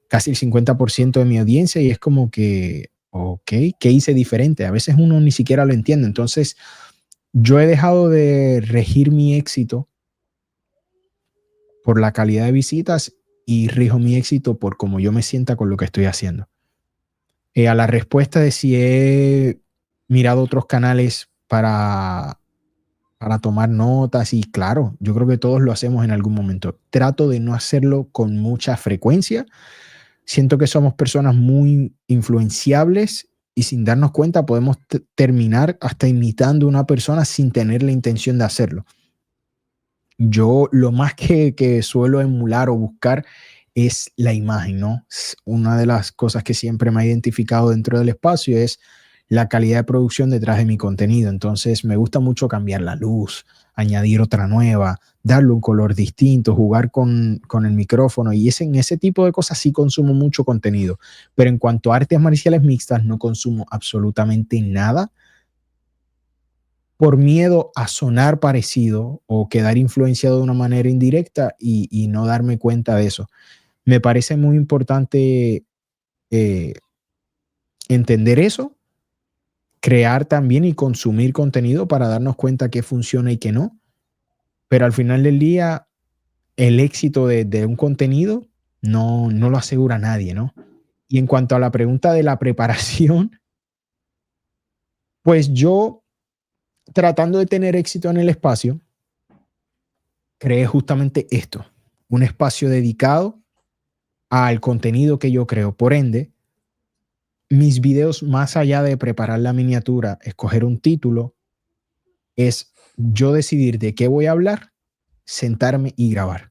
casi el 50% de mi audiencia y es como que, ok, ¿qué hice diferente? A veces uno ni siquiera lo entiende. Entonces, yo he dejado de regir mi éxito por la calidad de visitas y rijo mi éxito por cómo yo me sienta con lo que estoy haciendo. A la respuesta de si he mirado otros canales para tomar notas y claro, yo creo que todos lo hacemos en algún momento. Trato de no hacerlo con mucha frecuencia. Siento que somos personas muy influenciables y sin darnos cuenta podemos terminar hasta imitando a una persona sin tener la intención de hacerlo. Yo lo más que suelo emular o buscar es la imagen, ¿no? Una de las cosas que siempre me ha identificado dentro del espacio es la calidad de producción detrás de mi contenido. Entonces me gusta mucho cambiar la luz, añadir otra nueva, darle un color distinto, jugar con el micrófono y en ese tipo de cosas sí consumo mucho contenido. Pero en cuanto a artes marciales mixtas no consumo absolutamente nada por miedo a sonar parecido o quedar influenciado de una manera indirecta y no darme cuenta de eso. Me parece muy importante eh, entender eso, crear también y consumir contenido para darnos cuenta qué funciona y qué no, pero al final del día el éxito de un contenido no lo asegura nadie, ¿no? Y en cuanto a la pregunta de la preparación, pues yo tratando de tener éxito en el espacio, creé justamente esto, un espacio dedicado al contenido que yo creo. Por ende, mis videos, más allá de preparar la miniatura, escoger un título, es yo decidir de qué voy a hablar, sentarme y grabar.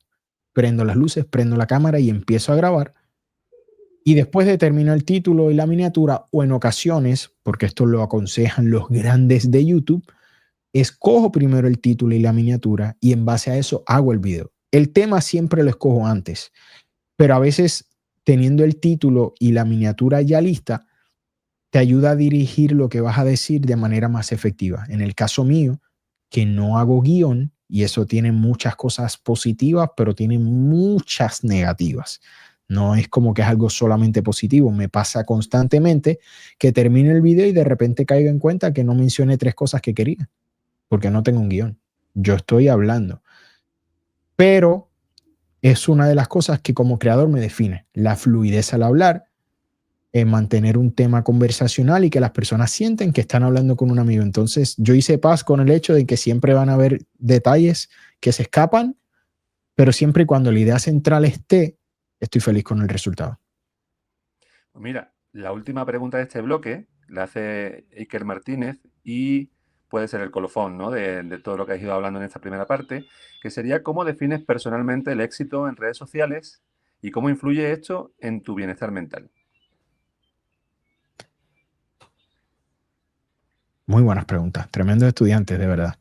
Prendo las luces, prendo la cámara y empiezo a grabar. Y después de terminar el título y la miniatura, o en ocasiones, porque esto lo aconsejan los grandes de YouTube, escojo primero el título y la miniatura y en base a eso hago el video. El tema siempre lo escojo antes, pero a veces teniendo el título y la miniatura ya lista, te ayuda a dirigir lo que vas a decir de manera más efectiva. En el caso mío, que no hago guión, y eso tiene muchas cosas positivas, pero tiene muchas negativas. No es como que es algo solamente positivo. Me pasa constantemente que termino el video y de repente caigo en cuenta que no mencioné 3 cosas que quería, porque no tengo un guión. Yo estoy hablando. Pero es una de las cosas que como creador me define. La fluidez al hablar, mantener un tema conversacional y que las personas sienten que están hablando con un amigo. Entonces, yo hice paz con el hecho de que siempre van a haber detalles que se escapan, pero siempre y cuando la idea central esté, estoy feliz con el resultado. Pues mira, la última pregunta de este bloque la hace Iker Martínez y puede ser el colofón, ¿no? de todo lo que has ido hablando en esta primera parte, que sería cómo defines personalmente el éxito en redes sociales y cómo influye esto en tu bienestar mental. Muy buenas preguntas, tremendos estudiantes, de verdad.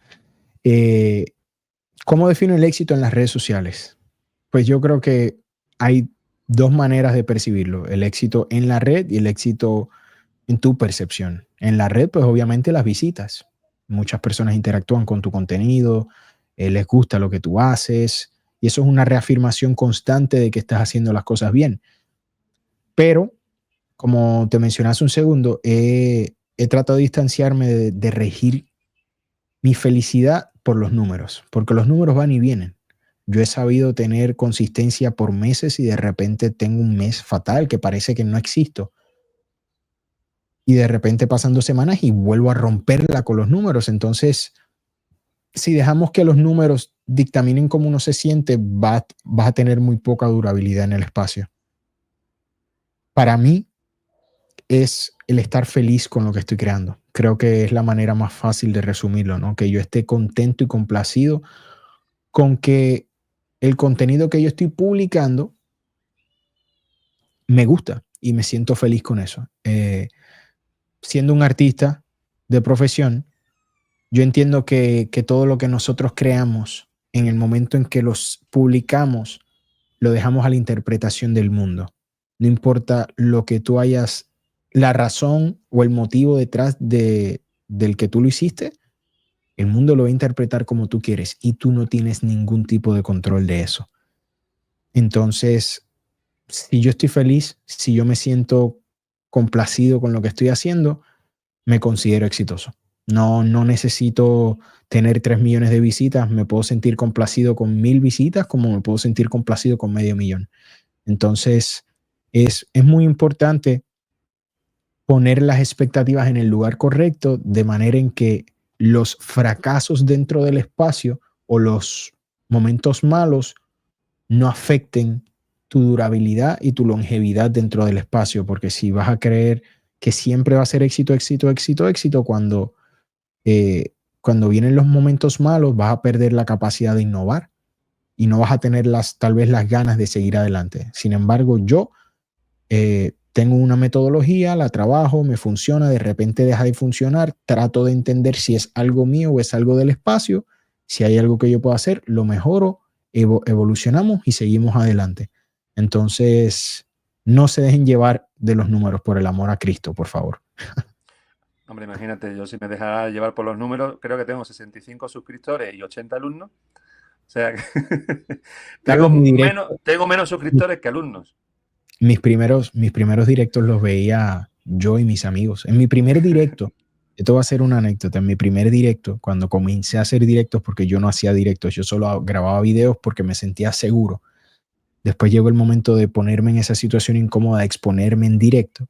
¿Cómo defino el éxito en las redes sociales? Pues yo creo que hay dos maneras de percibirlo, el éxito en la red y el éxito en tu percepción. En la red, pues obviamente las visitas. Muchas personas interactúan con tu contenido, les gusta lo que tú haces y eso es una reafirmación constante de que estás haciendo las cosas bien. Pero, como te mencioné hace un segundo, he tratado de distanciarme de regir mi felicidad por los números, porque los números van y vienen. Yo he sabido tener consistencia por meses y de repente tengo un mes fatal que parece que no existo. Y de repente pasan 2 semanas y vuelvo a romperla con los números. Entonces, si dejamos que los números dictaminen cómo uno se siente, vas a tener muy poca durabilidad en el espacio. Para mí es el estar feliz con lo que estoy creando. Creo que es la manera más fácil de resumirlo, ¿no? Que yo esté contento y complacido con que el contenido que yo estoy publicando me gusta y me siento feliz con eso. Siendo un artista de profesión, yo entiendo que todo lo que nosotros creamos en el momento en que los publicamos, lo dejamos a la interpretación del mundo. No importa lo que tú hayas, la razón o el motivo detrás del que tú lo hiciste, el mundo lo va a interpretar como tú quieres y tú no tienes ningún tipo de control de eso. Entonces, si yo estoy feliz, si yo me siento complacido con lo que estoy haciendo, me considero exitoso. No necesito tener 3 millones de visitas, me puedo sentir complacido con 1000 visitas como me puedo sentir complacido con medio millón. Entonces, es muy importante poner las expectativas en el lugar correcto de manera en que los fracasos dentro del espacio o los momentos malos no afecten tu durabilidad y tu longevidad dentro del espacio, porque si vas a creer que siempre va a ser éxito, éxito, éxito, éxito, cuando vienen los momentos malos vas a perder la capacidad de innovar y no vas a tener tal vez las ganas de seguir adelante. Sin embargo, yo tengo una metodología, la trabajo, me funciona, de repente deja de funcionar, trato de entender si es algo mío o es algo del espacio, si hay algo que yo puedo hacer, lo mejoro, evolucionamos y seguimos adelante. Entonces, no se dejen llevar de los números por el amor a Cristo, por favor. Hombre, imagínate, yo si me dejara llevar por los números, creo que tengo 65 suscriptores y 80 alumnos. O sea, que Carlos, mi directo, tengo menos suscriptores que alumnos. mis primeros directos los veía yo y mis amigos. En mi primer directo, esto va a ser una anécdota, en mi primer directo, cuando comencé a hacer directos, porque yo no hacía directos, yo solo grababa videos porque me sentía seguro. Después llegó el momento de ponerme en esa situación incómoda, de exponerme en directo.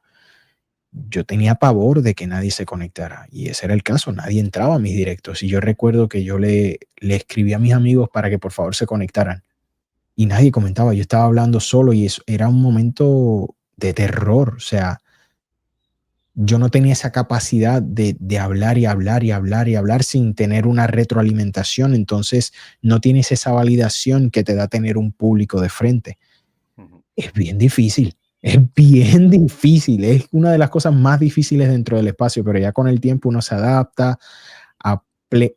Yo tenía pavor de que nadie se conectara y ese era el caso, nadie entraba a mis directos y yo recuerdo que yo le escribí a mis amigos para que por favor se conectaran y nadie comentaba, yo estaba hablando solo y eso era un momento de terror, o sea, yo no tenía esa capacidad de hablar y hablar y hablar y hablar sin tener una retroalimentación, entonces no tienes esa validación que te da tener un público de frente. Es bien difícil, es bien difícil, es una de las cosas más difíciles dentro del espacio, pero ya con el tiempo uno se adapta,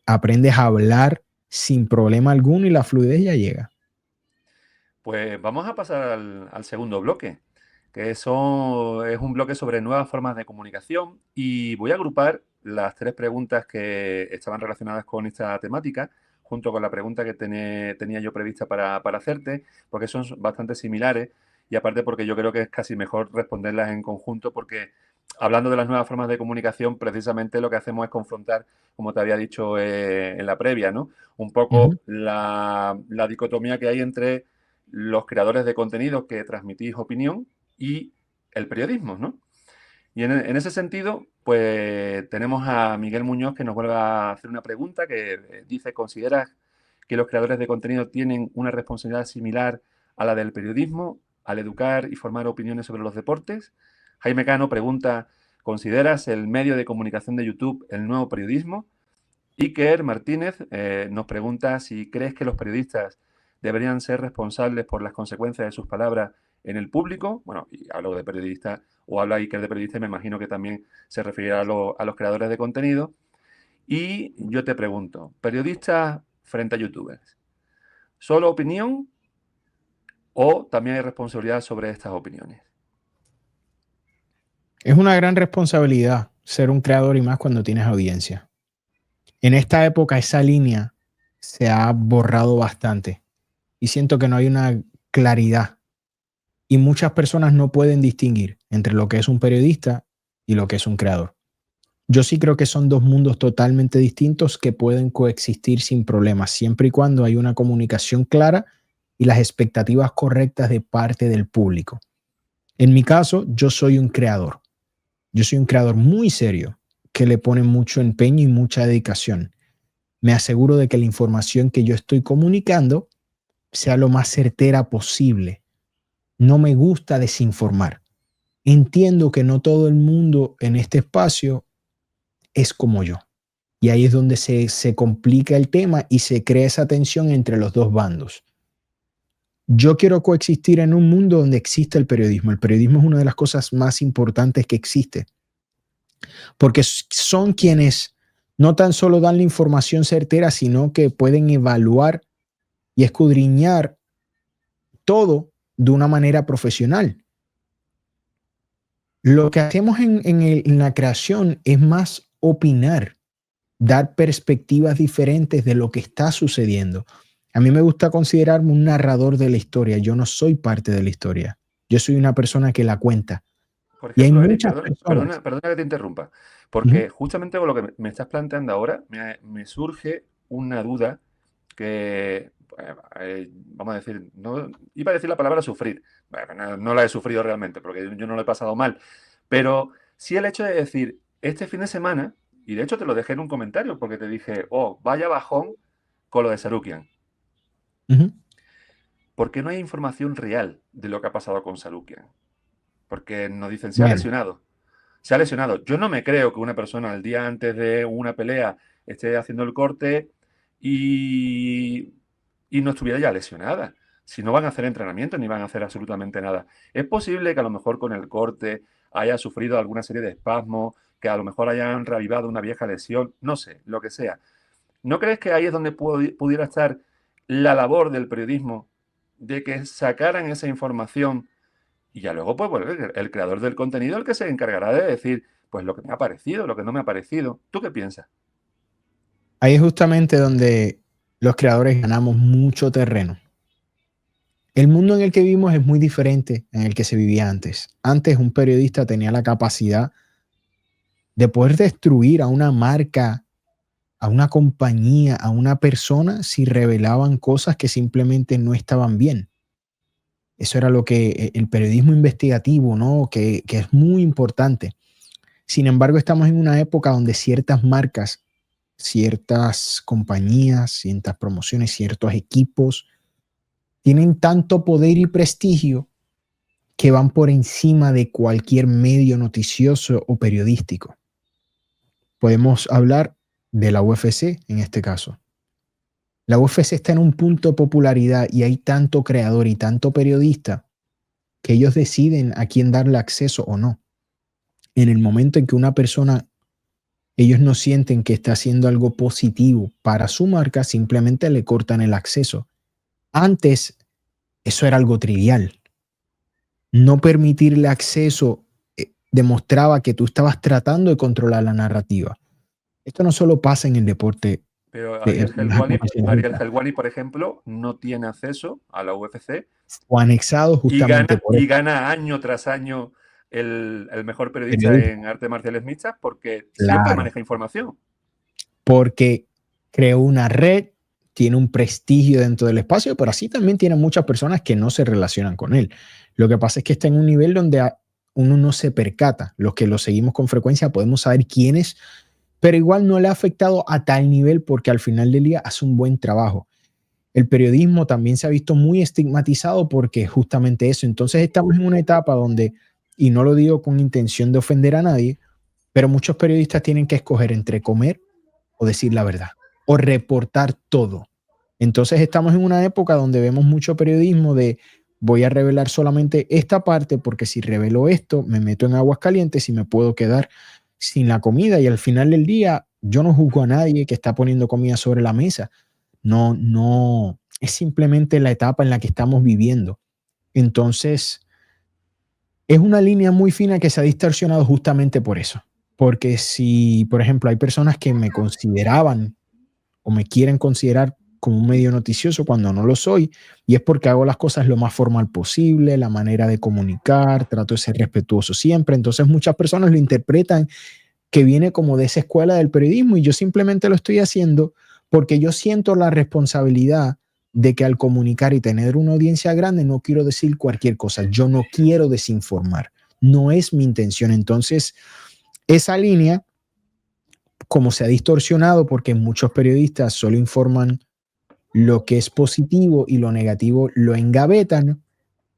aprendes a hablar sin problema alguno y la fluidez ya llega. Pues vamos a pasar al segundo bloque, que es un bloque sobre nuevas formas de comunicación y voy a agrupar las 3 preguntas que estaban relacionadas con esta temática junto con la pregunta que tenía yo prevista para hacerte, porque son bastante similares y aparte porque yo creo que es casi mejor responderlas en conjunto porque hablando de las nuevas formas de comunicación, precisamente lo que hacemos es confrontar, como te había dicho en la previa, ¿no? Un Ujú. poco la dicotomía que hay entre los creadores de contenido que transmitís opinión y el periodismo, ¿no? Y en ese sentido, pues tenemos a Miguel Muñoz que nos vuelve a hacer una pregunta que dice, ¿consideras que los creadores de contenido tienen una responsabilidad similar a la del periodismo al educar y formar opiniones sobre los deportes? Jaime Cano pregunta, ¿consideras el medio de comunicación de YouTube el nuevo periodismo? Iker Martínez nos pregunta si crees que los periodistas deberían ser responsables por las consecuencias de sus palabras en el público. Bueno, y hablo de periodistas, o habla Iker de periodista, y me imagino que también se referirá a los creadores de contenido. Y yo te pregunto, periodistas frente a youtubers, ¿solo opinión ¿O también hay responsabilidad sobre estas opiniones? Es una gran responsabilidad ser un creador y más cuando tienes audiencia. En esta época esa línea se ha borrado bastante y siento que no hay una claridad y muchas personas no pueden distinguir entre lo que es un periodista y lo que es un creador. Yo sí creo que son dos mundos totalmente distintos que pueden coexistir sin problemas, siempre y cuando hay una comunicación clara y las expectativas correctas de parte del público. En mi caso, yo soy un creador. Yo soy un creador muy serio que le pone mucho empeño y mucha dedicación. Me aseguro de que la información que yo estoy comunicando sea lo más certera posible. No me gusta desinformar. Entiendo que no todo el mundo en este espacio es como yo. Y ahí es donde se complica el tema y se crea esa tensión entre los dos bandos. Yo quiero coexistir en un mundo donde existe el periodismo. El periodismo es una de las cosas más importantes que existe, porque son quienes no tan solo dan la información certera, sino que pueden evaluar y escudriñar todo de una manera profesional. Lo que hacemos en la creación es más opinar, dar perspectivas diferentes de lo que está sucediendo. A mí me gusta considerarme un narrador de la historia. Yo no soy parte de la historia. Yo soy una persona que la cuenta. Por Y hay ejemplo, Eric, muchas personas. perdona que te interrumpa, Ujú. porque justamente con lo que me estás planteando ahora, me surge una duda que, vamos a decir, no, iba a decir la palabra sufrir. Bueno, no la he sufrido realmente, porque yo no lo he pasado mal, pero sí el hecho de decir, este fin de semana, y de hecho te lo dejé en un comentario, porque te dije, oh, vaya bajón con lo de Sarukian. Ujú. ¿Por qué no hay información real de lo que ha pasado con Sarukian? Porque nos dicen, se ha Bueno, lesionado. Se ha lesionado. Yo no me creo que una persona al día antes de una pelea esté haciendo el corte y, y no estuviera ya lesionada. Si no van a hacer entrenamiento ni van a hacer absolutamente nada. Es posible que a lo mejor con el corte haya sufrido alguna serie de espasmos, que a lo mejor hayan reavivado una vieja lesión, no sé, lo que sea. ¿No crees que ahí es donde pudiera estar la labor del periodismo de que sacaran esa información y ya luego, pues, bueno, el creador del contenido el que se encargará de decir, pues, lo que me ha parecido, lo que no me ha parecido? ¿Tú qué piensas? ahí es justamente donde los creadores ganamos mucho terreno. El mundo en el que vivimos es muy diferente en el que se vivía antes. Antes un periodista tenía la capacidad de poder destruir a una marca, a una compañía, a una persona si revelaban cosas que simplemente no estaban bien. Eso era lo que el periodismo investigativo, ¿no? Que es muy importante. Sin embargo, estamos en una época donde ciertas marcas, ciertas compañías, ciertas promociones, ciertos equipos tienen tanto poder y prestigio que van por encima de cualquier medio noticioso o periodístico. Podemos hablar de la UFC en este caso. La UFC está en un punto de popularidad y hay tanto creador y tanto periodista que ellos deciden a quién darle acceso o no. En el momento en que una persona, ellos no sienten que está haciendo algo positivo para su marca, simplemente le cortan el acceso. Antes, eso era algo trivial. No permitirle acceso demostraba que tú estabas tratando de controlar la narrativa. Esto no solo pasa en el deporte Pero de las Ariel profesionalistas, Helwani, por ejemplo, no tiene acceso a la UFC o anexado justamente por y eso. gana año tras año el mejor periodista Periodista, en artes marciales mixtas porque siempre claro, maneja información. porque creó una red, tiene un prestigio dentro del espacio, pero así también tiene muchas personas que no se relacionan con él. Lo que pasa es que está en un nivel donde uno no se percata. Los que lo seguimos con frecuencia podemos saber quién es, pero igual no le ha afectado a tal nivel porque al final del día hace un buen trabajo. El periodismo también se ha visto muy estigmatizado porque justamente eso. Entonces estamos en una etapa donde, y no lo digo con intención de ofender a nadie, pero muchos periodistas tienen que escoger entre comer o decir la verdad o reportar todo. Entonces estamos en una época donde vemos mucho periodismo de voy a revelar solamente esta parte porque si revelo esto me meto en aguas calientes y me puedo quedar sin la comida y al final del día yo no juzgo a nadie que está poniendo comida sobre la mesa. No, no, es simplemente la etapa en la que estamos viviendo. Entonces, es una línea muy fina que se ha distorsionado justamente por eso. Porque si, por ejemplo, hay personas que me consideraban o me quieren considerar como un medio noticioso cuando no lo soy, y es porque hago las cosas lo más formal posible, la manera de comunicar, trato de ser respetuoso siempre. Entonces muchas personas lo interpretan que viene como de esa escuela del periodismo y yo simplemente lo estoy haciendo porque yo siento la responsabilidad de que al comunicar y tener una audiencia grande no quiero decir cualquier cosa, yo no quiero desinformar, no es mi intención. Entonces, esa línea, como se ha distorsionado porque muchos periodistas solo informan lo que es positivo y lo negativo lo engavetan,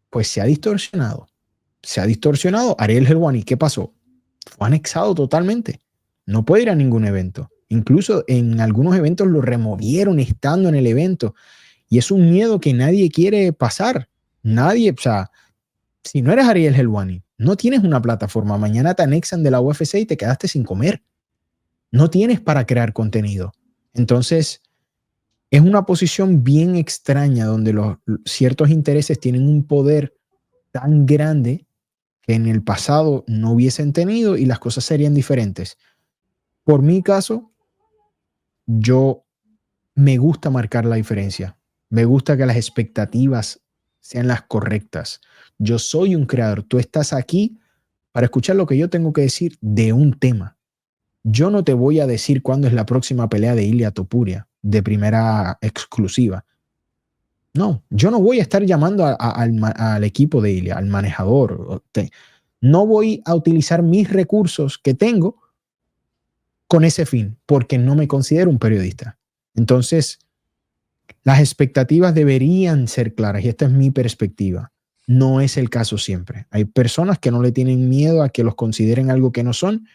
pues se ha distorsionado. Se ha distorsionado. Ariel Helwani, ¿qué pasó? Fue anexado totalmente. No puede ir a ningún evento. Incluso en algunos eventos lo removieron estando en el evento. Y es un miedo que nadie quiere pasar. Nadie, o sea, si no eres Ariel Helwani, no tienes una plataforma. Mañana te anexan de la UFC y te quedaste sin comer. No tienes para crear contenido. Entonces, es una posición bien extraña donde los ciertos intereses tienen un poder tan grande que en el pasado no hubiesen tenido y las cosas serían diferentes. Por mi caso, yo me gusta marcar la diferencia. Me gusta que las expectativas sean las correctas. Yo soy un creador. Tú estás aquí para escuchar lo que yo tengo que decir de un tema. Yo no te voy a decir cuándo es la próxima pelea de Ilia Topuria de primera exclusiva. No, yo no voy a estar llamando al equipo de Ilia, al manejador. No voy a utilizar mis recursos que tengo con ese fin, porque no me considero un periodista. Entonces, las expectativas deberían ser claras y esta es mi perspectiva. No es el caso siempre. Hay personas que no le tienen miedo a que los consideren algo que no son,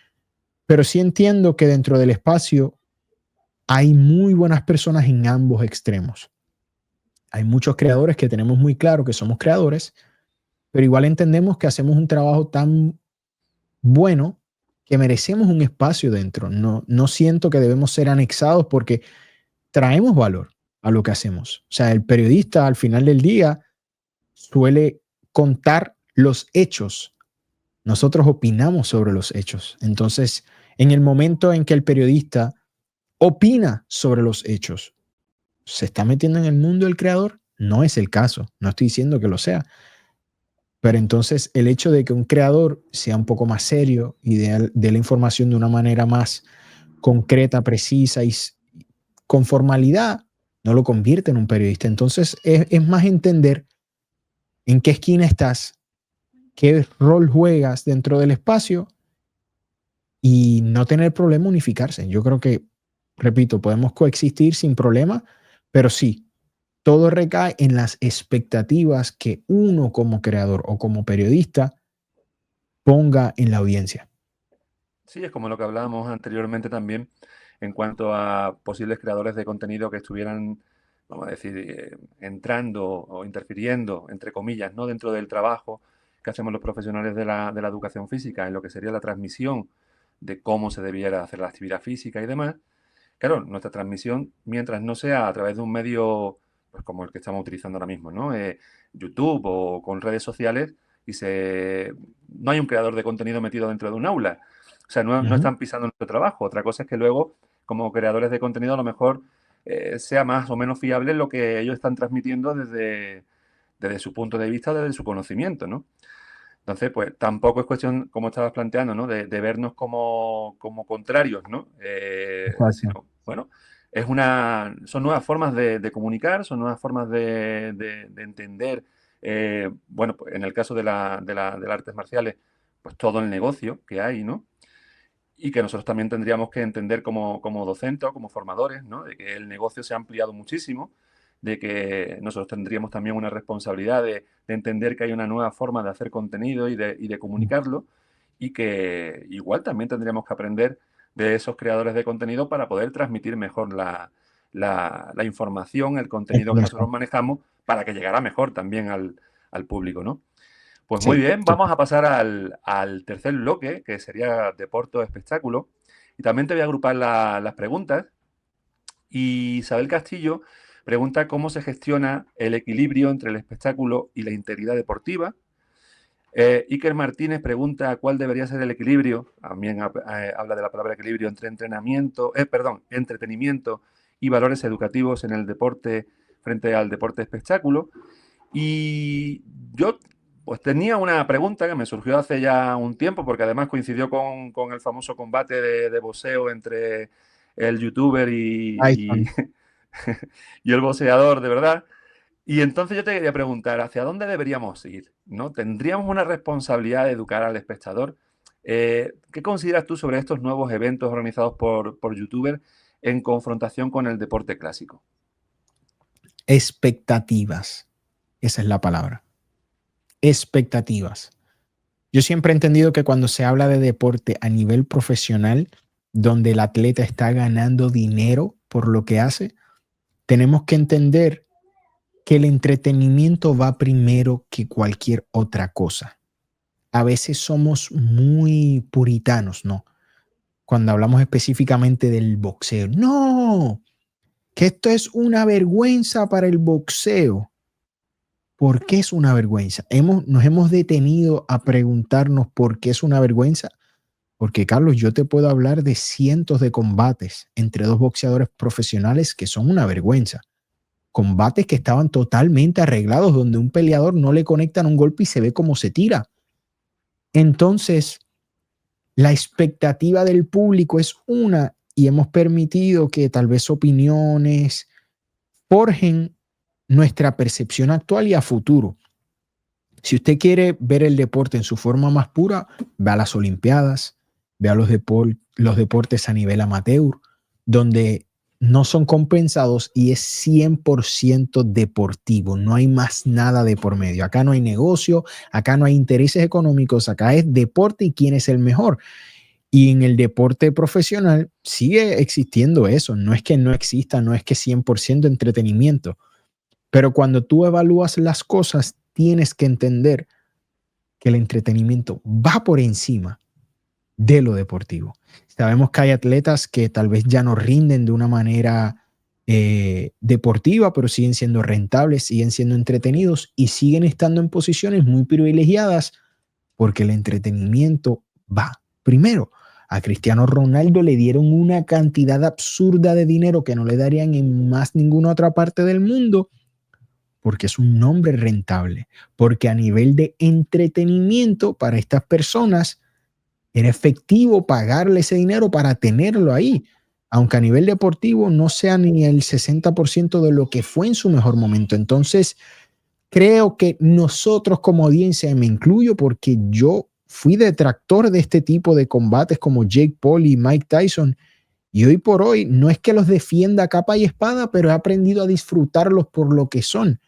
pero sí entiendo que dentro del espacio hay muy buenas personas en ambos extremos. Hay muchos creadores que tenemos muy claro que somos creadores, pero igual entendemos que hacemos un trabajo tan bueno que merecemos un espacio dentro. No siento que debemos ser anexados porque traemos valor a lo que hacemos. O sea, el periodista al final del día suele contar los hechos. Nosotros opinamos sobre los hechos. Entonces, en el momento en que el periodista opina sobre los hechos, ¿se está metiendo en el mundo del creador? No es el caso. No estoy diciendo que lo sea. Pero entonces el hecho de que un creador sea un poco más serio y dé la información de una manera más concreta, precisa y con formalidad, no lo convierte en un periodista. Entonces es más entender en qué esquina estás, qué rol juegas dentro del espacio y no tener problema unificarse. Yo creo que, repito, podemos coexistir sin problema, pero sí, todo recae en las expectativas que uno como creador o como periodista ponga en la audiencia. Sí, es como lo que hablábamos anteriormente también en cuanto a posibles creadores de contenido que estuvieran, vamos a decir, entrando o interfiriendo, entre comillas, ¿no? Dentro del trabajo que hacemos los profesionales de la educación física, en lo que sería la transmisión de cómo se debiera hacer la actividad física y demás. Claro, nuestra transmisión, mientras no sea a través de un medio, pues como el que estamos utilizando ahora mismo, ¿no? YouTube o con redes sociales, no hay un creador de contenido metido dentro de un aula. O sea, no están pisando nuestro trabajo. Otra cosa es que luego, como creadores de contenido, a lo mejor sea más o menos fiable lo que ellos están transmitiendo desde su punto de vista, desde su conocimiento, ¿no? Entonces, pues tampoco es cuestión, como estabas planteando, ¿no? De vernos como contrarios, ¿no? Exacto. Sino, bueno, son nuevas formas de comunicar, son nuevas formas de entender, bueno, pues en el caso de las artes marciales, pues todo el negocio que hay, ¿no? Y que nosotros también tendríamos que entender como docentes o como formadores, ¿no? De que el negocio se ha ampliado muchísimo, de que nosotros tendríamos también una responsabilidad de entender que hay una nueva forma de hacer contenido y de comunicarlo, y que igual también tendríamos que aprender de esos creadores de contenido para poder transmitir mejor la información, el contenido que nosotros Exacto. manejamos, para que llegara mejor también al público, ¿no? Pues muy Sí, bien, sí. vamos a pasar al tercer bloque, que sería deporte o espectáculo. Y también te voy a agrupar las preguntas. Y Isabel Castillo, pregunta cómo se gestiona el equilibrio entre el espectáculo y la integridad deportiva. Iker Martínez pregunta cuál debería ser el equilibrio, también habla de la palabra equilibrio entre entretenimiento y valores educativos en el deporte frente al deporte espectáculo. Y yo pues tenía una pregunta que me surgió hace ya un tiempo, porque además coincidió con el famoso combate de boxeo entre el youtuber Tyson. y el boxeador, de verdad. Y entonces yo te quería preguntar, ¿hacia dónde deberíamos ir? ¿No? ¿Tendríamos una responsabilidad de educar al espectador? ¿Qué consideras tú sobre estos nuevos eventos organizados por youtubers en confrontación con el deporte clásico? Expectativas. Esa es la palabra. Expectativas. Yo siempre he entendido que cuando se habla de deporte a nivel profesional, donde el atleta está ganando dinero por lo que hace, tenemos que entender que el entretenimiento va primero que cualquier otra cosa. A veces somos muy puritanos, ¿no? Cuando hablamos específicamente del boxeo. No, que esto es una vergüenza para el boxeo. ¿Por qué es una vergüenza? Nos hemos detenido a preguntarnos por qué es una vergüenza. Porque, Carlos, yo te puedo hablar de cientos de combates entre dos boxeadores profesionales que son una vergüenza. Combates que estaban totalmente arreglados, donde un peleador no le conectan un golpe y se ve cómo se tira. Entonces, la expectativa del público es una y hemos permitido que tal vez opiniones forjen nuestra percepción actual y a futuro. Si usted quiere ver el deporte en su forma más pura, vea las Olimpiadas, vea los deportes a nivel amateur, donde no son compensados y es 100% deportivo. No hay más nada de por medio. Acá no hay negocio, acá no hay intereses económicos, acá es deporte y quién es el mejor. Y en el deporte profesional sigue existiendo eso. No es que no exista, no es que 100% entretenimiento. Pero cuando tú evalúas las cosas, tienes que entender que el entretenimiento va por encima de lo deportivo. Sabemos que hay atletas que tal vez ya no rinden de una manera deportiva, pero siguen siendo rentables, siguen siendo entretenidos y siguen estando en posiciones muy privilegiadas porque el entretenimiento va primero. A Cristiano Ronaldo le dieron una cantidad absurda de dinero que no le darían en más ninguna otra parte del mundo porque es un nombre rentable, porque a nivel de entretenimiento para estas personas era efectivo pagarle ese dinero para tenerlo ahí, aunque a nivel deportivo no sea ni el 60% de lo que fue en su mejor momento. Entonces, creo que nosotros como audiencia, me incluyo porque yo fui detractor de este tipo de combates como Jake Paul y Mike Tyson, y hoy por hoy no es que los defienda a capa y espada, pero he aprendido a disfrutarlos por lo que son.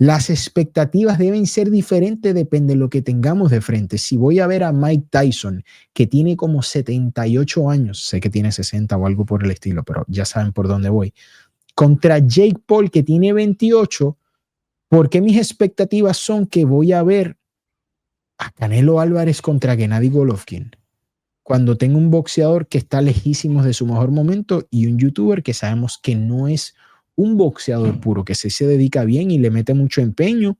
Las expectativas deben ser diferentes, depende de lo que tengamos de frente. Si voy a ver a Mike Tyson, que tiene como 78 años, sé que tiene 60 o algo por el estilo, pero ya saben por dónde voy, contra Jake Paul, que tiene 28, ¿por qué mis expectativas son que voy a ver a Canelo Álvarez contra Gennady Golovkin? Cuando tengo un boxeador que está lejísimos de su mejor momento y un youtuber que sabemos que no es un boxeador puro, que se dedica bien y le mete mucho empeño,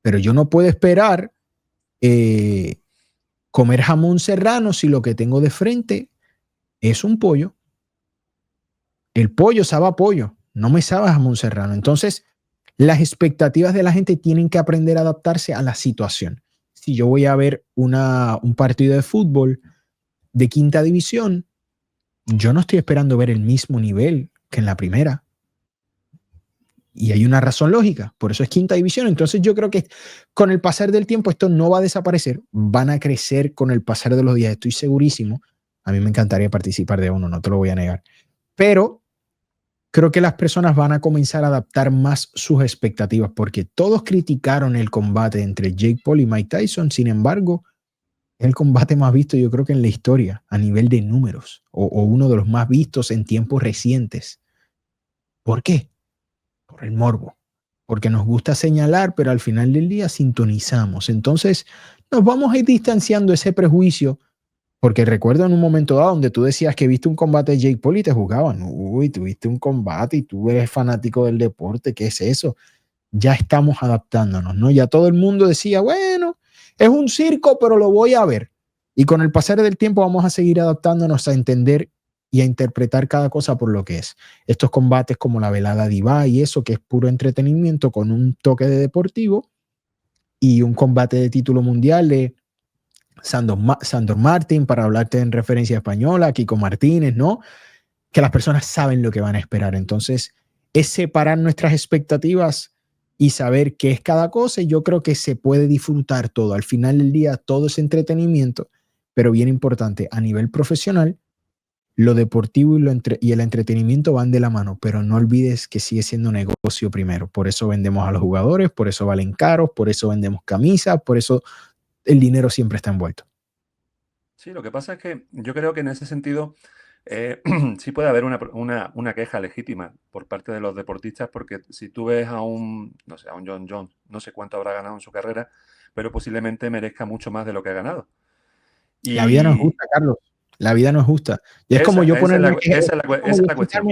pero yo no puedo esperar comer jamón serrano si lo que tengo de frente es un pollo. El pollo sabe a pollo, no me sabe a jamón serrano. Entonces, las expectativas de la gente tienen que aprender a adaptarse a la situación. Si yo voy a ver un partido de fútbol de quinta división, yo no estoy esperando ver el mismo nivel que en la primera. Y hay una razón lógica, por eso es quinta división. Entonces yo creo que con el pasar del tiempo esto no va a desaparecer, van a crecer con el pasar de los días, estoy segurísimo. A mí me encantaría participar de uno, no te lo voy a negar. Pero creo que las personas van a comenzar a adaptar más sus expectativas, porque todos criticaron el combate entre Jake Paul y Mike Tyson, sin embargo, es el combate más visto yo creo que en la historia, a nivel de números, o uno de los más vistos en tiempos recientes. ¿Por qué? Por el morbo, porque nos gusta señalar, pero al final del día sintonizamos. Entonces, nos vamos a ir distanciando ese prejuicio Porque recuerdo en un momento dado donde tú decías que viste un combate de Jake Paul y te juzgaban. Uy, tuviste un combate y tú eres fanático del deporte, ¿qué es eso? Ya estamos adaptándonos, ¿no? Ya todo el mundo decía, bueno, es un circo, pero lo voy a ver. Y con el pasar del tiempo vamos a seguir adaptándonos a entender y a interpretar cada cosa por lo que es. Estos combates como la velada diva y eso, que es puro entretenimiento con un toque de deportivo, y un combate de título mundial de Sandor Martin, para hablarte en referencia española, Kiko Martínez, ¿no? Que las personas saben lo que van a esperar. Entonces, es separar nuestras expectativas y saber qué es cada cosa. Y yo creo que se puede disfrutar todo. Al final del día, todo es entretenimiento, pero bien importante, a nivel profesional, lo deportivo y el entretenimiento van de la mano, pero no olvides que sigue siendo negocio primero. Por eso vendemos a los jugadores, por eso valen caros, por eso vendemos camisas, por eso el dinero siempre está envuelto. Sí, lo que pasa es que yo creo que en ese sentido sí puede haber una queja legítima por parte de los deportistas, porque si tú ves a un, no sé, a un John Jones, no sé cuánto habrá ganado en su carrera, pero posiblemente merezca mucho más de lo que ha ganado. La vida no es Y justa, Carlos. La vida no es justa. Y es como esa, yo esa es ponerme, la, esa es la, cue- esa es la cuestión.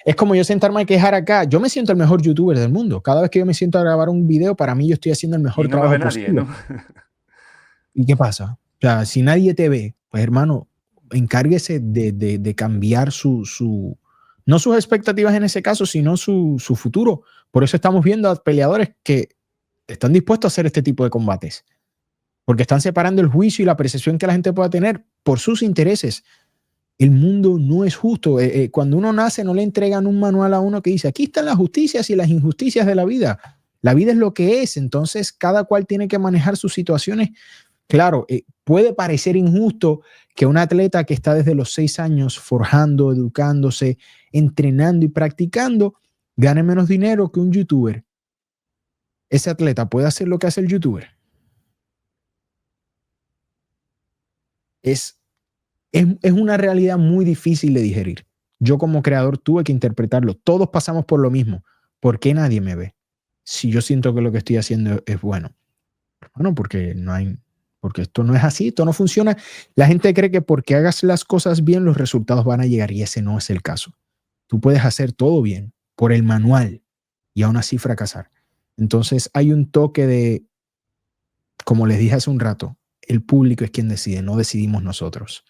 es como yo sentarme a quejar acá. Yo me siento el mejor youtuber del mundo. Cada vez que yo me siento a grabar un video, para mí yo estoy haciendo el Y mejor no me ve trabajo nadie, posible. ¿no? ¿Y qué pasa? O sea, si nadie te ve, pues hermano, encárguese de cambiar no sus expectativas en ese caso, sino su futuro. Por eso estamos viendo a peleadores que están dispuestos a hacer este tipo de combates, porque están separando el juicio y la percepción que la gente pueda tener por sus intereses. El mundo no es justo. Cuando uno nace, no le entregan un manual a uno que dice, aquí están las justicias y las injusticias de la vida. La vida es lo que es, entonces cada cual tiene que manejar sus situaciones. Claro, puede parecer injusto que un atleta que está desde los 6 años forjando, educándose, entrenando y practicando, gane menos dinero que un youtuber. Ese atleta puede hacer lo que hace el youtuber. Es es una realidad muy difícil de digerir. Yo como creador tuve que interpretarlo. Todos pasamos por lo mismo. ¿Por qué nadie me ve? Si yo siento que lo que estoy haciendo es bueno. Bueno, porque esto no es así, esto no funciona. La gente cree que porque hagas las cosas bien, los resultados van a llegar y ese no es el caso. Tú puedes hacer todo bien por el manual y aún así fracasar. Entonces hay un toque de, como les dije hace un rato, el público es quien decide, no decidimos nosotros.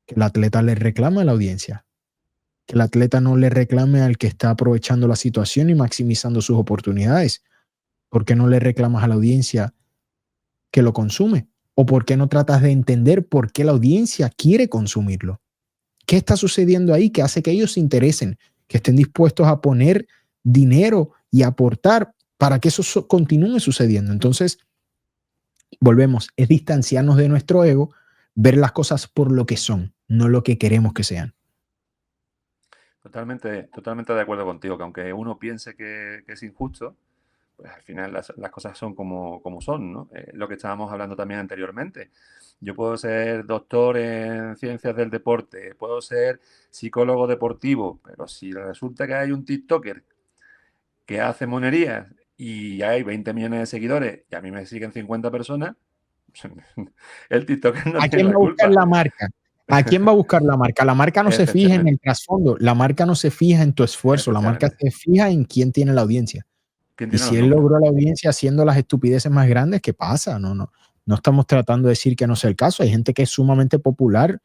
Que el atleta le reclama a la audiencia, que el atleta no le reclame al que está aprovechando la situación y maximizando sus oportunidades. ¿Por qué no le reclamas a la audiencia que lo consume? ¿O por qué no tratas de entender por qué la audiencia quiere consumirlo? ¿Qué está sucediendo ahí que hace que ellos se interesen, que estén dispuestos a poner dinero y aportar para que eso continúe sucediendo? Entonces, volvemos, es distanciarnos de nuestro ego, ver las cosas por lo que son, no lo que queremos que sean. Totalmente, totalmente de acuerdo contigo, que aunque uno piense que es injusto, pues al final las cosas son como son, ¿no? Lo que estábamos hablando también anteriormente. Yo puedo ser doctor en ciencias del deporte, puedo ser psicólogo deportivo, pero si resulta que hay un TikToker que hace monerías y hay 20 millones de seguidores y a mí me siguen 50 personas, el TikToker no ¿A tiene quién la va a buscar culpa. la marca? ¿A quién va a buscar la marca? La marca no se fija en Efectivamente, el trasfondo, la marca no se fija en tu esfuerzo, la marca efectivamente. se fija en quién tiene la audiencia. ¿Quién Y tiene los si él números? logró la audiencia haciendo las estupideces más grandes, ¿qué pasa? No estamos tratando de decir que no sea el caso. Hay gente que es sumamente popular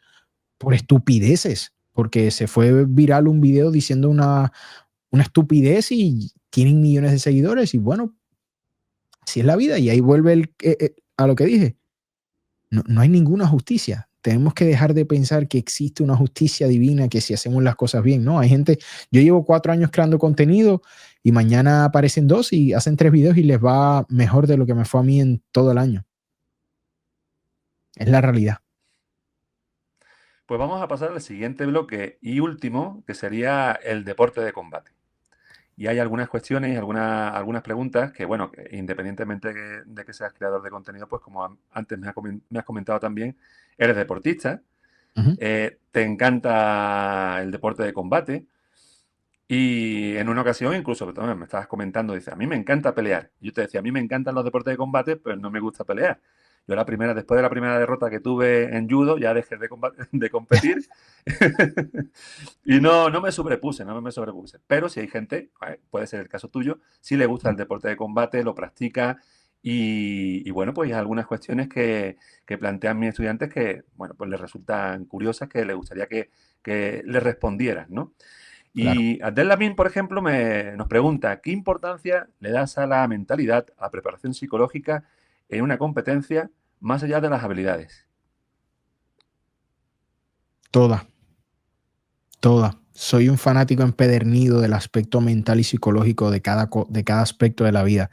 por estupideces, porque se fue viral un video diciendo una estupidez y tienen millones de seguidores. Y bueno, así es la vida. Y ahí vuelve a lo que dije. No hay ninguna justicia. Tenemos que dejar de pensar que existe una justicia divina, que si hacemos las cosas bien, no, hay gente, yo llevo 4 años creando contenido y mañana aparecen dos y hacen 3 videos y les va mejor de lo que me fue a mí en todo el año. Es la realidad. Pues vamos a pasar al siguiente bloque y último, que sería el deporte de combate. Y hay algunas cuestiones, algunas preguntas que, bueno, que independientemente de que seas creador de contenido, pues como antes me has comentado también, eres deportista, Uh -huh. te encanta el deporte de combate y en una ocasión incluso me estabas comentando, dice, a mí me encanta pelear. Yo te decía, a mí me encantan los deportes de combate, pero no me gusta pelear. Yo después de la primera derrota que tuve en judo, ya dejé de competir y no me sobrepuse, no me sobrepuse. Pero si hay gente, puede ser el caso tuyo, si le gusta el deporte de combate, lo practica y bueno, pues hay algunas cuestiones que plantean mis estudiantes que, bueno, pues les resultan curiosas, que les gustaría que les respondieras, ¿no? Claro. Y Abdel Lamin, por ejemplo, nos pregunta, ¿qué importancia le das a la mentalidad, a la preparación psicológica en una competencia más allá de las habilidades? Toda, toda. Soy un fanático empedernido del aspecto mental y psicológico de cada aspecto de la vida,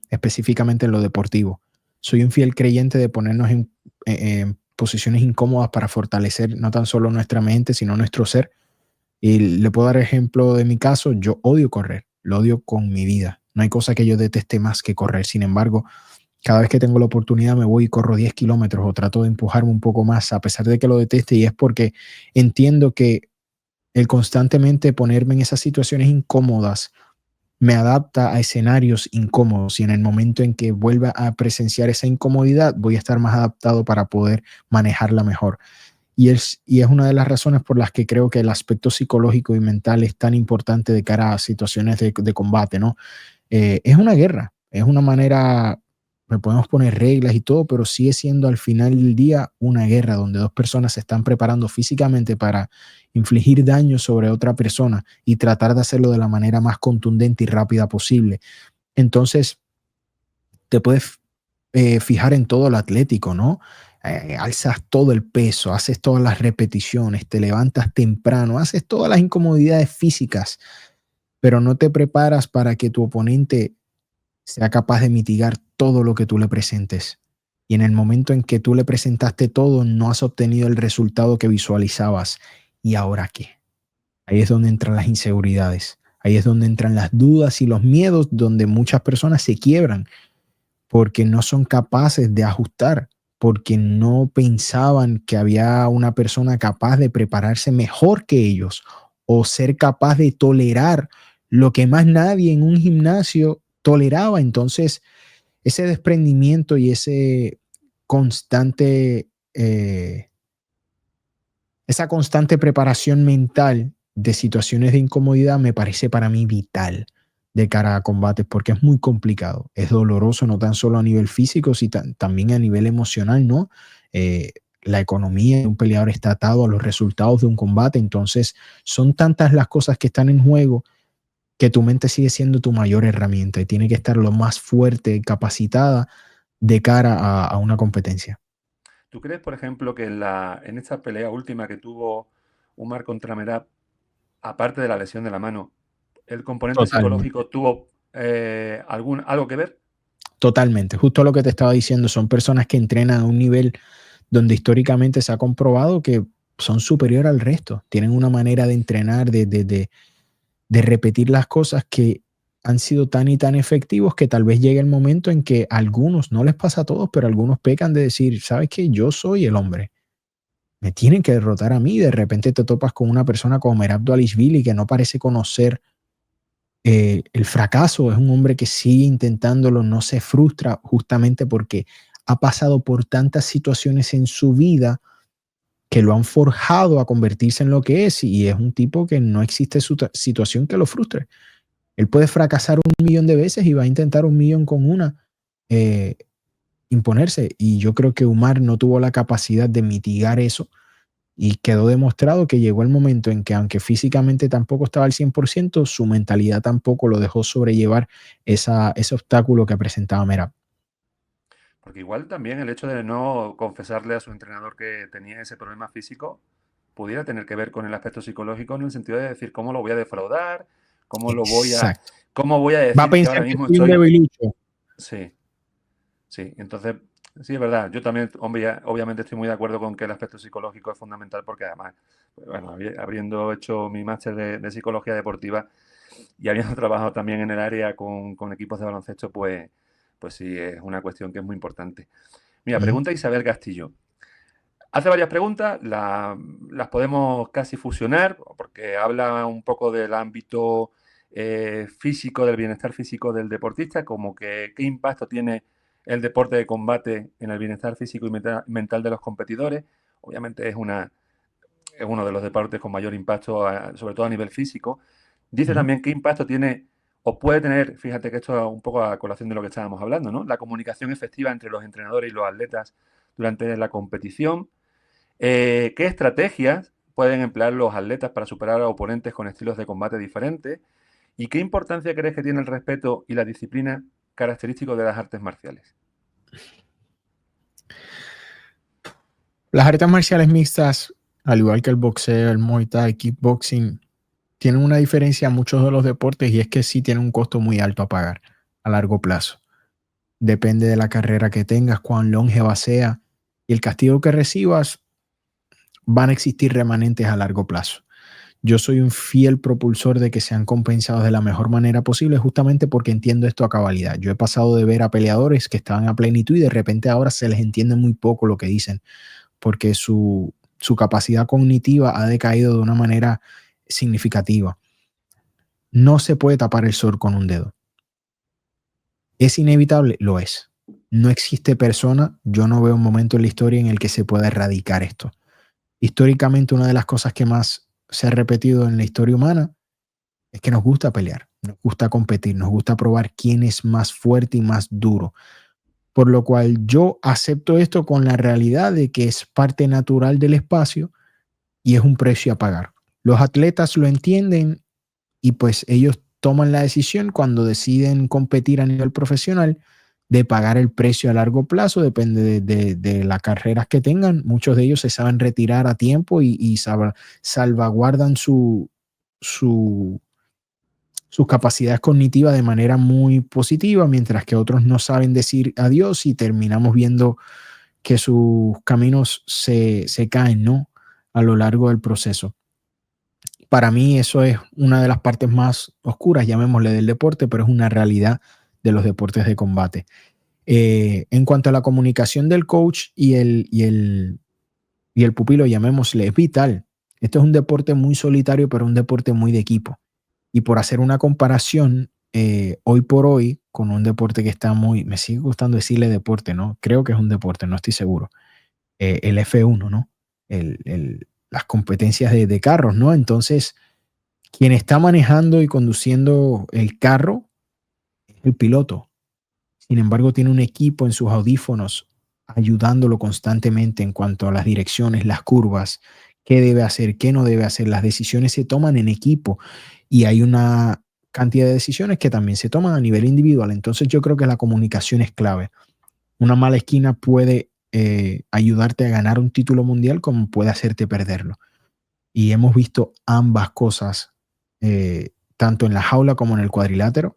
específicamente en lo deportivo. Soy un fiel creyente de ponernos en posiciones incómodas para fortalecer no tan solo nuestra mente, sino nuestro ser. Y le puedo dar ejemplo de mi caso, yo odio correr, lo odio con mi vida. No hay cosa que yo deteste más que correr. Sin embargo, cada vez que tengo la oportunidad me voy y corro 10 kilómetros o trato de empujarme un poco más, a pesar de que lo deteste, y es porque entiendo que el constantemente ponerme en esas situaciones incómodas me adapta a escenarios incómodos y en el momento en que vuelva a presenciar esa incomodidad voy a estar más adaptado para poder manejarla mejor. Y es una de las razones por las que creo que el aspecto psicológico y mental es tan importante de cara a situaciones de combate, ¿no? Es una guerra, es una manera, le podemos poner reglas y todo, pero sigue siendo al final del día una guerra donde dos personas se están preparando físicamente para infligir daño sobre otra persona y tratar de hacerlo de la manera más contundente y rápida posible. Entonces, te puedes fijar en todo lo atlético, ¿no? Alzas todo el peso, haces todas las repeticiones, te levantas temprano, haces todas las incomodidades físicas, pero no te preparas para que tu oponente sea capaz de mitigar todo lo que tú le presentes. Y en el momento en que tú le presentaste todo, no has obtenido el resultado que visualizabas. ¿Y ahora qué? Ahí es donde entran las inseguridades. Ahí es donde entran las dudas y los miedos, donde muchas personas se quiebran porque no son capaces de ajustar, porque no pensaban que había una persona capaz de prepararse mejor que ellos o ser capaz de tolerar lo que más nadie en un gimnasio toleraba. Entonces, ese desprendimiento y ese constante, esa constante preparación mental de situaciones de incomodidad me parece para mí vital de cara a combates porque es muy complicado, es doloroso no tan solo a nivel físico, sino también a nivel emocional, ¿no? Eh, la economía de un peleador está atado a los resultados de un combate, entonces son tantas las cosas que están en juego que tu mente sigue siendo tu mayor herramienta y tiene que estar lo más fuerte y capacitada de cara a una competencia. ¿Tú crees, por ejemplo, que en esta pelea última que tuvo Umar contra Merab, aparte de la lesión de la mano, el componente Totalmente. psicológico tuvo algo que ver? Totalmente, justo lo que te estaba diciendo, son personas que entrenan a un nivel donde históricamente se ha comprobado que son superior al resto, tienen una manera de entrenar, de repetir las cosas que han sido tan y tan efectivos que tal vez llegue el momento en que a algunos, no les pasa a todos, pero algunos pecan de decir, ¿sabes qué? Yo soy el hombre, me tienen que derrotar a mí, de repente te topas con una persona como Merab Dvalishvili que no parece conocer el fracaso, es un hombre que sigue intentándolo, no se frustra justamente porque ha pasado por tantas situaciones en su vida que lo han forjado a convertirse en lo que es y es un tipo que no existe situación que lo frustre. Él puede fracasar 1 millón de veces y va a intentar 1 millón con una eh, imponerse y yo creo que Umar no tuvo la capacidad de mitigar eso y quedó demostrado que llegó el momento en que, aunque físicamente tampoco estaba al 100%, su mentalidad tampoco lo dejó sobrellevar ese obstáculo que presentaba Merab. Porque igual también el hecho de no confesarle a su entrenador que tenía ese problema físico pudiera tener que ver con el aspecto psicológico en el sentido de decir cómo lo voy a defraudar, cómo lo voy a, Exacto. cómo voy a Va a decir que ahora pensar que mismo soy un estoy. debilucho. Sí, sí. Entonces, sí, es verdad. Yo también, hombre, obviamente estoy muy de acuerdo con que el aspecto psicológico es fundamental porque además, pues, bueno, habiendo hecho mi máster de psicología deportiva y habiendo trabajado también en el área con equipos de baloncesto, pues sí, es una cuestión que es muy importante. Mira, Ujú. pregunta Isabel Castillo. Hace varias preguntas, las podemos casi fusionar porque habla un poco del ámbito físico, del bienestar físico del deportista, como que qué impacto tiene el deporte de combate en el bienestar físico y mental de los competidores. Obviamente es uno de los deportes con mayor impacto, sobre todo a nivel físico. Dice también qué impacto tiene o puede tener, fíjate que esto es un poco a colación de lo que estábamos hablando, ¿no? La comunicación efectiva entre los entrenadores y los atletas durante la competición. ¿Qué estrategias pueden emplear los atletas para superar a oponentes con estilos de combate diferentes? ¿Y qué importancia crees que tiene el respeto y la disciplina característicos de las artes marciales? Las artes marciales mixtas, al igual que el boxeo, el Muay Thai, kickboxing, tienen una diferencia a muchos de los deportes y es que sí tienen un costo muy alto a pagar a largo plazo. Depende de la carrera que tengas, cuán longeva sea y el castigo que recibas, van a existir remanentes a largo plazo. Yo soy un fiel propulsor de que sean compensados de la mejor manera posible, justamente porque entiendo esto a cabalidad. Yo he pasado de ver a peleadores que estaban a plenitud y de repente ahora se les entiende muy poco lo que dicen, porque su capacidad cognitiva ha decaído de una manera significativa. No se puede tapar el sol con un dedo. ¿Es inevitable? Lo es. No existe persona, yo no veo un momento en la historia en el que se pueda erradicar esto. Históricamente, una de las cosas que más se ha repetido en la historia humana es que nos gusta pelear, nos gusta competir, nos gusta probar quién es más fuerte y más duro. Por lo cual yo acepto esto con la realidad de que es parte natural del espacio y es un precio a pagar. Los atletas lo entienden y pues ellos toman la decisión cuando deciden competir a nivel profesional de pagar el precio a largo plazo, depende de las carreras que tengan. Muchos de ellos se saben retirar a tiempo y salvaguardan sus capacidades cognitivas de manera muy positiva, mientras que otros no saben decir adiós y terminamos viendo que sus caminos se caen, ¿no? A lo largo del proceso. Para mí eso es una de las partes más oscuras, llamémosle, del deporte, pero es una realidad de los deportes de combate. En cuanto a la comunicación del coach y el pupilo, llamémosle, es vital. Esto es un deporte muy solitario, pero un deporte muy de equipo. Y por hacer una comparación, hoy por hoy, con un deporte que está muy, me sigue gustando decirle deporte, ¿no? Creo que es un deporte, no estoy seguro. El F1, ¿no? Las competencias de carros, ¿no? Entonces, quien está manejando y conduciendo el carro es el piloto. Sin embargo, tiene un equipo en sus audífonos ayudándolo constantemente en cuanto a las direcciones, las curvas, qué debe hacer, qué no debe hacer. Las decisiones se toman en equipo y hay una cantidad de decisiones que también se toman a nivel individual. Entonces yo creo que la comunicación es clave. Una mala esquina puede ayudarte a ganar un título mundial como puede hacerte perderlo. Y hemos visto ambas cosas, tanto en la jaula como en el cuadrilátero.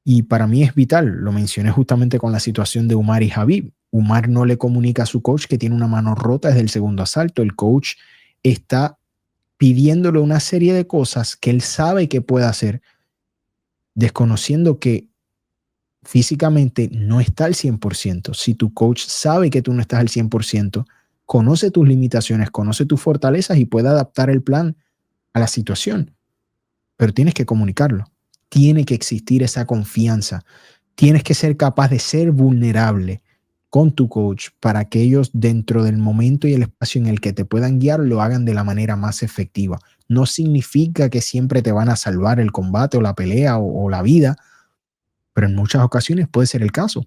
Y para mí es vital, lo mencioné justamente con la situación de Umar y Khabib. Umar no le comunica a su coach que tiene una mano rota desde el segundo asalto. El coach está pidiéndole una serie de cosas que él sabe que puede hacer, desconociendo que físicamente no está al 100%. Si tu coach sabe que tú no estás al 100%, conoce tus limitaciones, conoce tus fortalezas y puede adaptar el plan a la situación. Pero tienes que comunicarlo. Tiene que existir esa confianza. Tienes que ser capaz de ser vulnerable con tu coach para que ellos, dentro del momento y el espacio en el que te puedan guiar, lo hagan de la manera más efectiva. No significa que siempre te van a salvar el combate o la pelea o la vida, pero en muchas ocasiones puede ser el caso.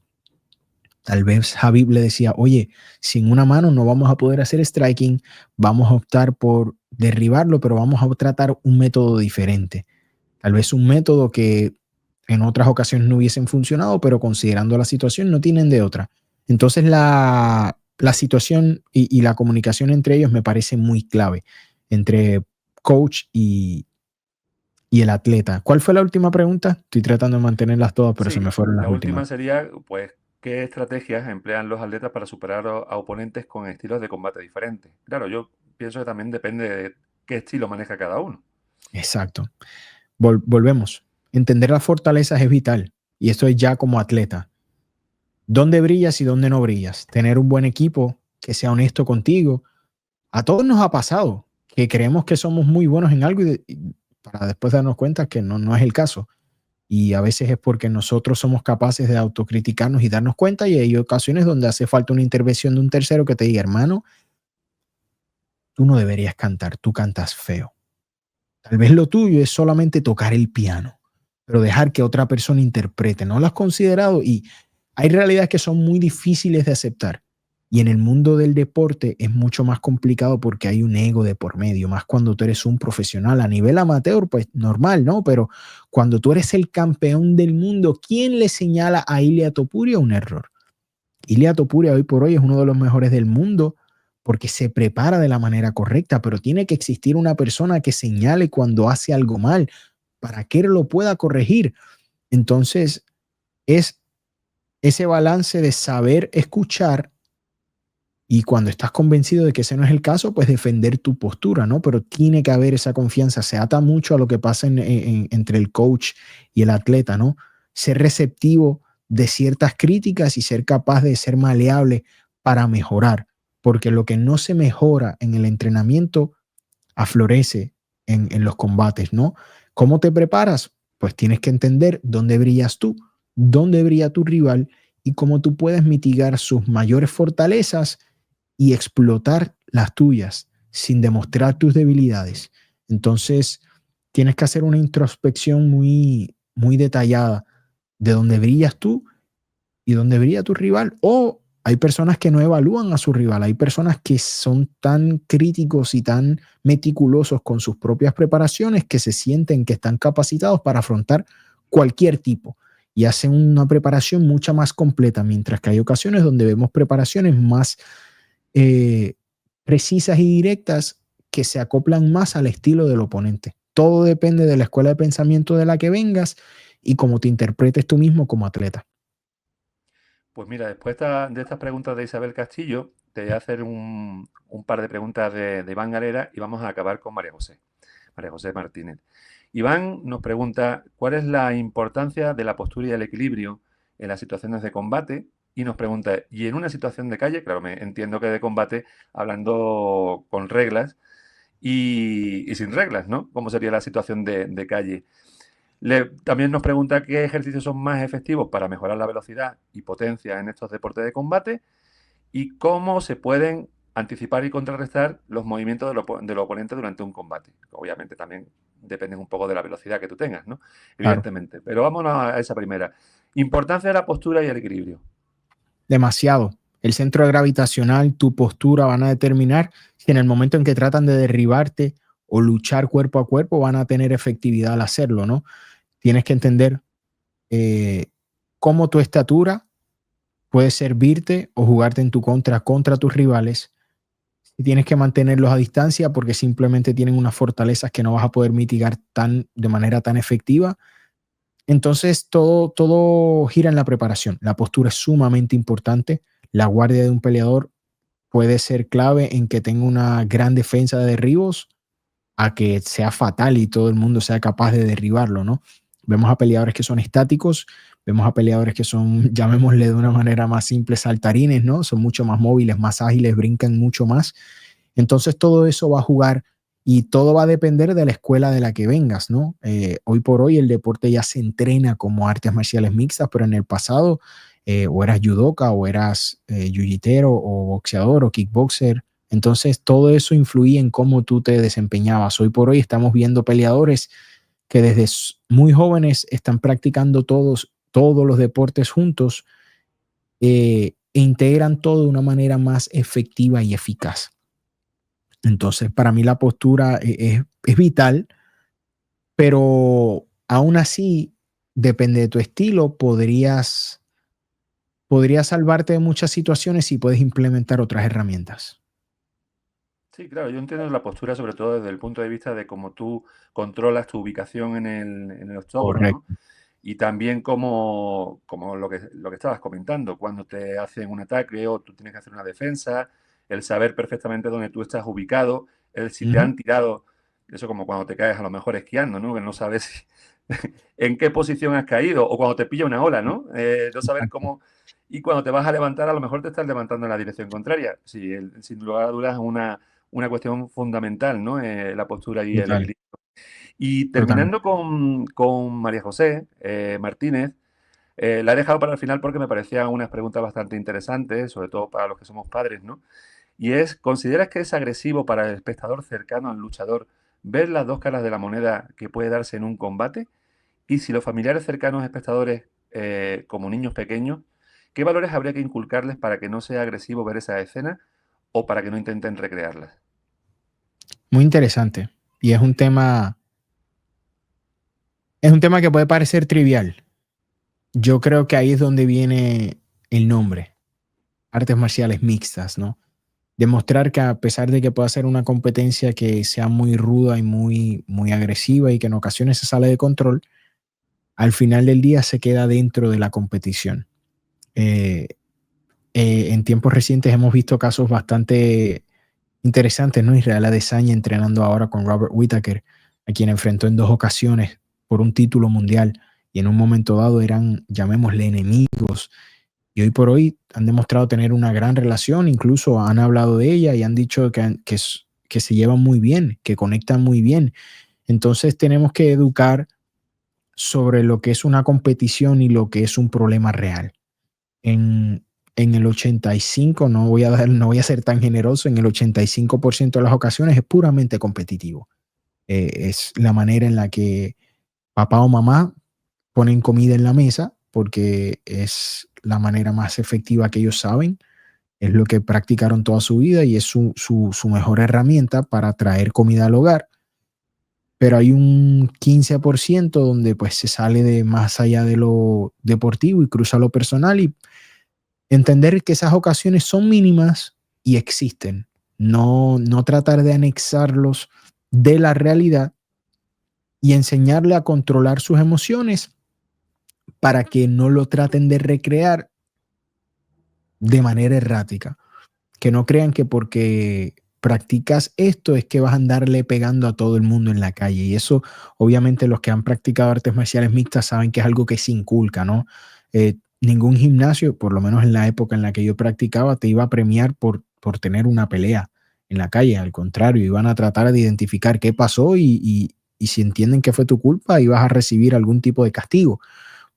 Tal vez Khabib le decía, oye, sin una mano no vamos a poder hacer striking, vamos a optar por derribarlo, pero vamos a tratar un método diferente. Tal vez un método que en otras ocasiones no hubiesen funcionado, pero considerando la situación no tienen de otra. Entonces la situación y la comunicación entre ellos me parece muy clave, entre coach y el atleta. ¿Cuál fue la última pregunta? Estoy tratando de mantenerlas todas, pero se me Sí, fueron las la últimas. última sería, pues, ¿qué estrategias emplean los atletas para superar a oponentes con estilos de combate diferentes? Claro, yo pienso que también depende de qué estilo maneja cada uno. Exacto. Volvemos. Entender las fortalezas es vital. Y esto es ya como atleta. ¿Dónde brillas y dónde no brillas? Tener un buen equipo que sea honesto contigo. A todos nos ha pasado que creemos que somos muy buenos en algo y para después darnos cuenta que no es el caso. Y a veces es porque nosotros somos capaces de autocriticarnos y darnos cuenta, y hay ocasiones donde hace falta una intervención de un tercero que te diga, hermano, tú no deberías cantar, tú cantas feo. Tal vez lo tuyo es solamente tocar el piano, pero dejar que otra persona interprete. ¿No lo has considerado? Y hay realidades que son muy difíciles de aceptar. Y en el mundo del deporte es mucho más complicado porque hay un ego de por medio, más cuando tú eres un profesional a nivel amateur, pues normal, ¿no? Pero cuando tú eres el campeón del mundo, ¿quién le señala a Ilia Topuria un error? Ilia Topuria hoy por hoy es uno de los mejores del mundo porque se prepara de la manera correcta, pero tiene que existir una persona que señale cuando hace algo mal para que él lo pueda corregir. Entonces, es ese balance de saber escuchar y cuando estás convencido de que ese no es el caso, pues defender tu postura, ¿no? Pero tiene que haber esa confianza. Se ata mucho a lo que pasa entre el coach y el atleta, ¿no? Ser receptivo de ciertas críticas y ser capaz de ser maleable para mejorar, porque lo que no se mejora en el entrenamiento aflorece en los combates, ¿no? ¿Cómo te preparas? Pues tienes que entender dónde brillas tú, dónde brilla tu rival y cómo tú puedes mitigar sus mayores fortalezas y explotar las tuyas sin demostrar tus debilidades. Entonces, tienes que hacer una introspección muy, muy detallada de dónde brillas tú y dónde brilla tu rival. O hay personas que no evalúan a su rival, hay personas que son tan críticos y tan meticulosos con sus propias preparaciones que se sienten que están capacitados para afrontar cualquier tipo y hacen una preparación mucho más completa, mientras que hay ocasiones donde vemos preparaciones más eh, precisas y directas que se acoplan más al estilo del oponente. Todo depende de la escuela de pensamiento de la que vengas y cómo te interpretes tú mismo como atleta. Pues mira, después de estas preguntas de Isabel Castillo, te voy a hacer un par de preguntas de Iván Galera y vamos a acabar con María José Martínez. Iván nos pregunta cuál es la importancia de la postura y el equilibrio en las situaciones de combate y nos pregunta, ¿y en una situación de calle? Claro, me entiendo que de combate hablando con reglas y sin reglas, ¿no? ¿Cómo sería la situación de calle? También nos pregunta qué ejercicios son más efectivos para mejorar la velocidad y potencia en estos deportes de combate y cómo se pueden anticipar y contrarrestar los movimientos del oponente durante un combate. Obviamente también depende un poco de la velocidad que tú tengas, ¿no? Claro. Evidentemente. Pero vámonos a esa primera. Importancia de la postura y el equilibrio. Demasiado. El centro gravitacional, tu postura van a determinar si en el momento en que tratan de derribarte o luchar cuerpo a cuerpo van a tener efectividad al hacerlo, ¿no? Tienes que entender eh, cómo tu estatura puede servirte o jugarte en tu contra tus rivales. Y tienes que mantenerlos a distancia porque simplemente tienen unas fortalezas que no vas a poder mitigar de manera tan efectiva. Entonces, todo gira en la preparación. La postura es sumamente importante. La guardia de un peleador puede ser clave en que tenga una gran defensa de derribos a que sea fatal y todo el mundo sea capaz de derribarlo, ¿no? Vemos a peleadores que son estáticos, vemos a peleadores que son, llamémosle de una manera más simple, saltarines, ¿no? Son mucho más móviles, más ágiles, brincan mucho más. Entonces todo eso va a jugar y todo va a depender de la escuela de la que vengas, ¿no? Hoy por hoy el deporte ya se entrena como artes marciales mixtas, pero en el pasado o eras judoka o eras jiu-jitero o boxeador o kickboxer. Entonces todo eso influía en cómo tú te desempeñabas. Hoy por hoy estamos viendo peleadores que desde muy jóvenes están practicando todos los deportes juntos e integran todo de una manera más efectiva y eficaz. Entonces, para mí la postura es vital, pero aún así, depende de tu estilo, podrías salvarte de muchas situaciones si puedes implementar otras herramientas. Sí, claro, yo entiendo la postura sobre todo desde el punto de vista de cómo tú controlas tu ubicación en el octógono, ¿no? Correcto. Y también como lo que estabas comentando, cuando te hacen un ataque o tú tienes que hacer una defensa, el saber perfectamente dónde tú estás ubicado, el si te Ujú. han tirado, eso como cuando te caes a lo mejor esquiando, ¿no? Que no sabes en qué posición has caído, o cuando te pilla una ola, ¿no? No saber Exacto. cómo... Y cuando te vas a levantar, a lo mejor te estás levantando en la dirección contraria. Sí, sin lugar a dudas es una cuestión fundamental, ¿no? La postura y el Total. equilibrio. Y totalmente. terminando con María José Martínez, la he dejado para el final porque me parecían unas preguntas bastante interesantes, sobre todo para los que somos padres, ¿no? Y es, ¿consideras que es agresivo para el espectador cercano al luchador ver las dos caras de la moneda que puede darse en un combate? Y si los familiares cercanos espectadores, como niños pequeños, ¿qué valores habría que inculcarles para que no sea agresivo ver esa escena o para que no intenten recrearlas? Muy interesante. Y es un tema que puede parecer trivial. Yo creo que ahí es donde viene el nombre, artes marciales mixtas, ¿no? Demostrar que a pesar de que pueda ser una competencia que sea muy ruda y muy agresiva y que en ocasiones se sale de control, al final del día se queda dentro de la competición. Eh, en tiempos recientes hemos visto casos bastante interesantes, ¿no? Israel Adesanya entrenando ahora con Robert Whittaker, a quien enfrentó en 2 ocasiones por un título mundial y en un momento dado eran, llamémosle, enemigos. Y hoy por hoy han demostrado tener una gran relación, incluso han hablado de ella y han dicho que se llevan muy bien, que conectan muy bien. Entonces tenemos que educar sobre lo que es una competición y lo que es un problema real. En, en el 85, no voy a ser tan generoso, en el 85% de las ocasiones es puramente competitivo. Es la manera en la que papá o mamá ponen comida en la mesa porque es la manera más efectiva que ellos saben, es lo que practicaron toda su vida y es su mejor herramienta para traer comida al hogar. Pero hay un 15% donde pues se sale de más allá de lo deportivo y cruza lo personal y entender que esas ocasiones son mínimas y existen. No tratar de anexarlos de la realidad y enseñarle a controlar sus emociones para que no lo traten de recrear de manera errática. Que no crean que porque practicas esto es que vas a andarle pegando a todo el mundo en la calle. Y eso, obviamente, los que han practicado artes marciales mixtas saben que es algo que se inculca, ¿no? Ningún gimnasio, por lo menos en la época en la que yo practicaba, te iba a premiar por tener una pelea en la calle. Al contrario, iban a tratar de identificar qué pasó y si entienden que fue tu culpa, ibas a recibir algún tipo de castigo,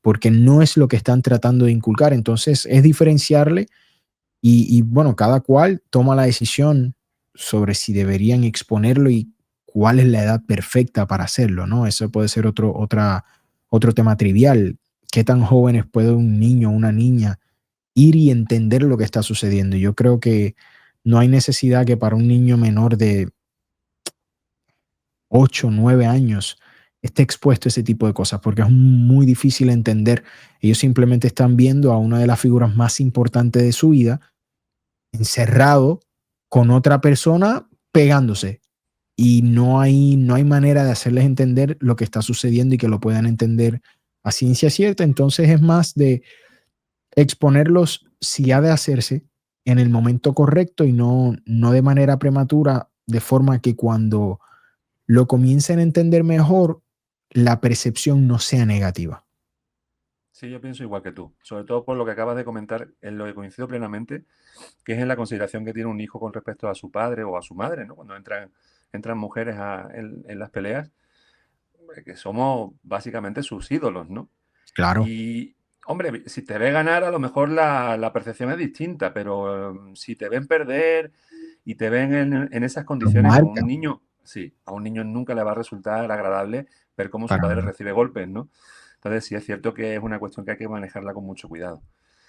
porque no es lo que están tratando de inculcar. Entonces, es diferenciarle bueno, cada cual toma la decisión sobre si deberían exponerlo y cuál es la edad perfecta para hacerlo, ¿no? Eso puede ser otro tema trivial. ¿Qué tan jóvenes puede un niño o una niña ir y entender lo que está sucediendo? Yo creo que no hay necesidad que para un niño menor de 8 9 años esté expuesto a ese tipo de cosas, porque es muy difícil entender. Ellos simplemente están viendo a una de las figuras más importantes de su vida encerrado con otra persona pegándose y no hay manera de hacerles entender lo que está sucediendo y que lo puedan entender a ciencia cierta. Entonces es más de exponerlos si ha de hacerse en el momento correcto y no de manera prematura, de forma que cuando lo comiencen a entender mejor, la percepción no sea negativa. Sí, yo pienso igual que tú, sobre todo por lo que acabas de comentar, en lo que coincido plenamente, que es en la consideración que tiene un hijo con respecto a su padre o a su madre, ¿no? Cuando entran mujeres en las peleas, que somos básicamente sus ídolos, ¿no? Claro, Y, hombre, si te ve ganar, a lo mejor la percepción es distinta, pero si te ven perder y te ven en esas los condiciones, a marca un niño, sí, a un niño nunca le va a resultar agradable ver cómo su para padre nada. recibe golpes, ¿no? Entonces, sí es cierto que es una cuestión que hay que manejarla con mucho cuidado.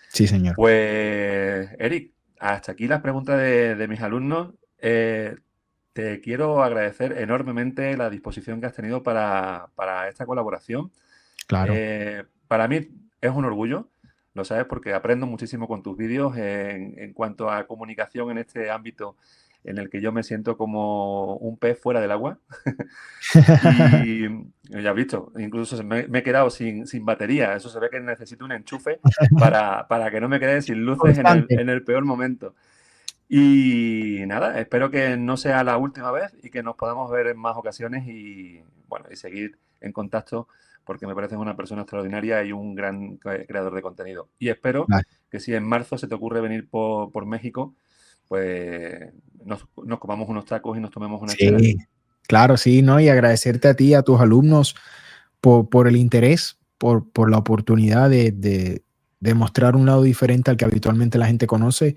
Sí, señor. Pues, Eric, hasta aquí las preguntas de mis alumnos. Te quiero agradecer enormemente la disposición que has tenido para esta colaboración. Claro. Para mí es un orgullo, lo sabes, porque aprendo muchísimo con tus vídeos en cuanto a comunicación en este ámbito en el que yo me siento como un pez fuera del agua. Y ya has visto, incluso me he quedado sin batería. Eso se ve que necesito un enchufe para que no me quede sin luces en Constante. en el peor momento. Y nada, espero que no sea la última vez y que nos podamos ver en más ocasiones y bueno, y seguir en contacto porque me pareces una persona extraordinaria y un gran creador de contenido. Y espero que si en marzo se te ocurre venir por México, pues nos comamos unos tacos y nos tomemos unas chelas. Sí, Claro, sí, ¿no? Y agradecerte a ti, a tus alumnos, por el interés, por la oportunidad de mostrar un lado diferente al que habitualmente la gente conoce.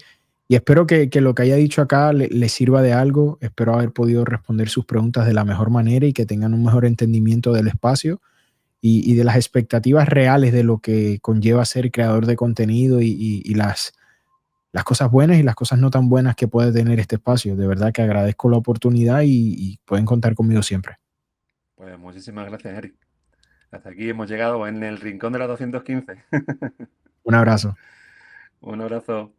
Y espero que lo que haya dicho acá les sirva de algo. Espero haber podido responder sus preguntas de la mejor manera y que tengan un mejor entendimiento del espacio y de las expectativas reales de lo que conlleva ser creador de contenido y las cosas buenas y las cosas no tan buenas que puede tener este espacio. De verdad que agradezco la oportunidad y pueden contar conmigo siempre. Pues muchísimas gracias, Eric. Hasta aquí hemos llegado en el rincón de la 215. Un abrazo. Un abrazo.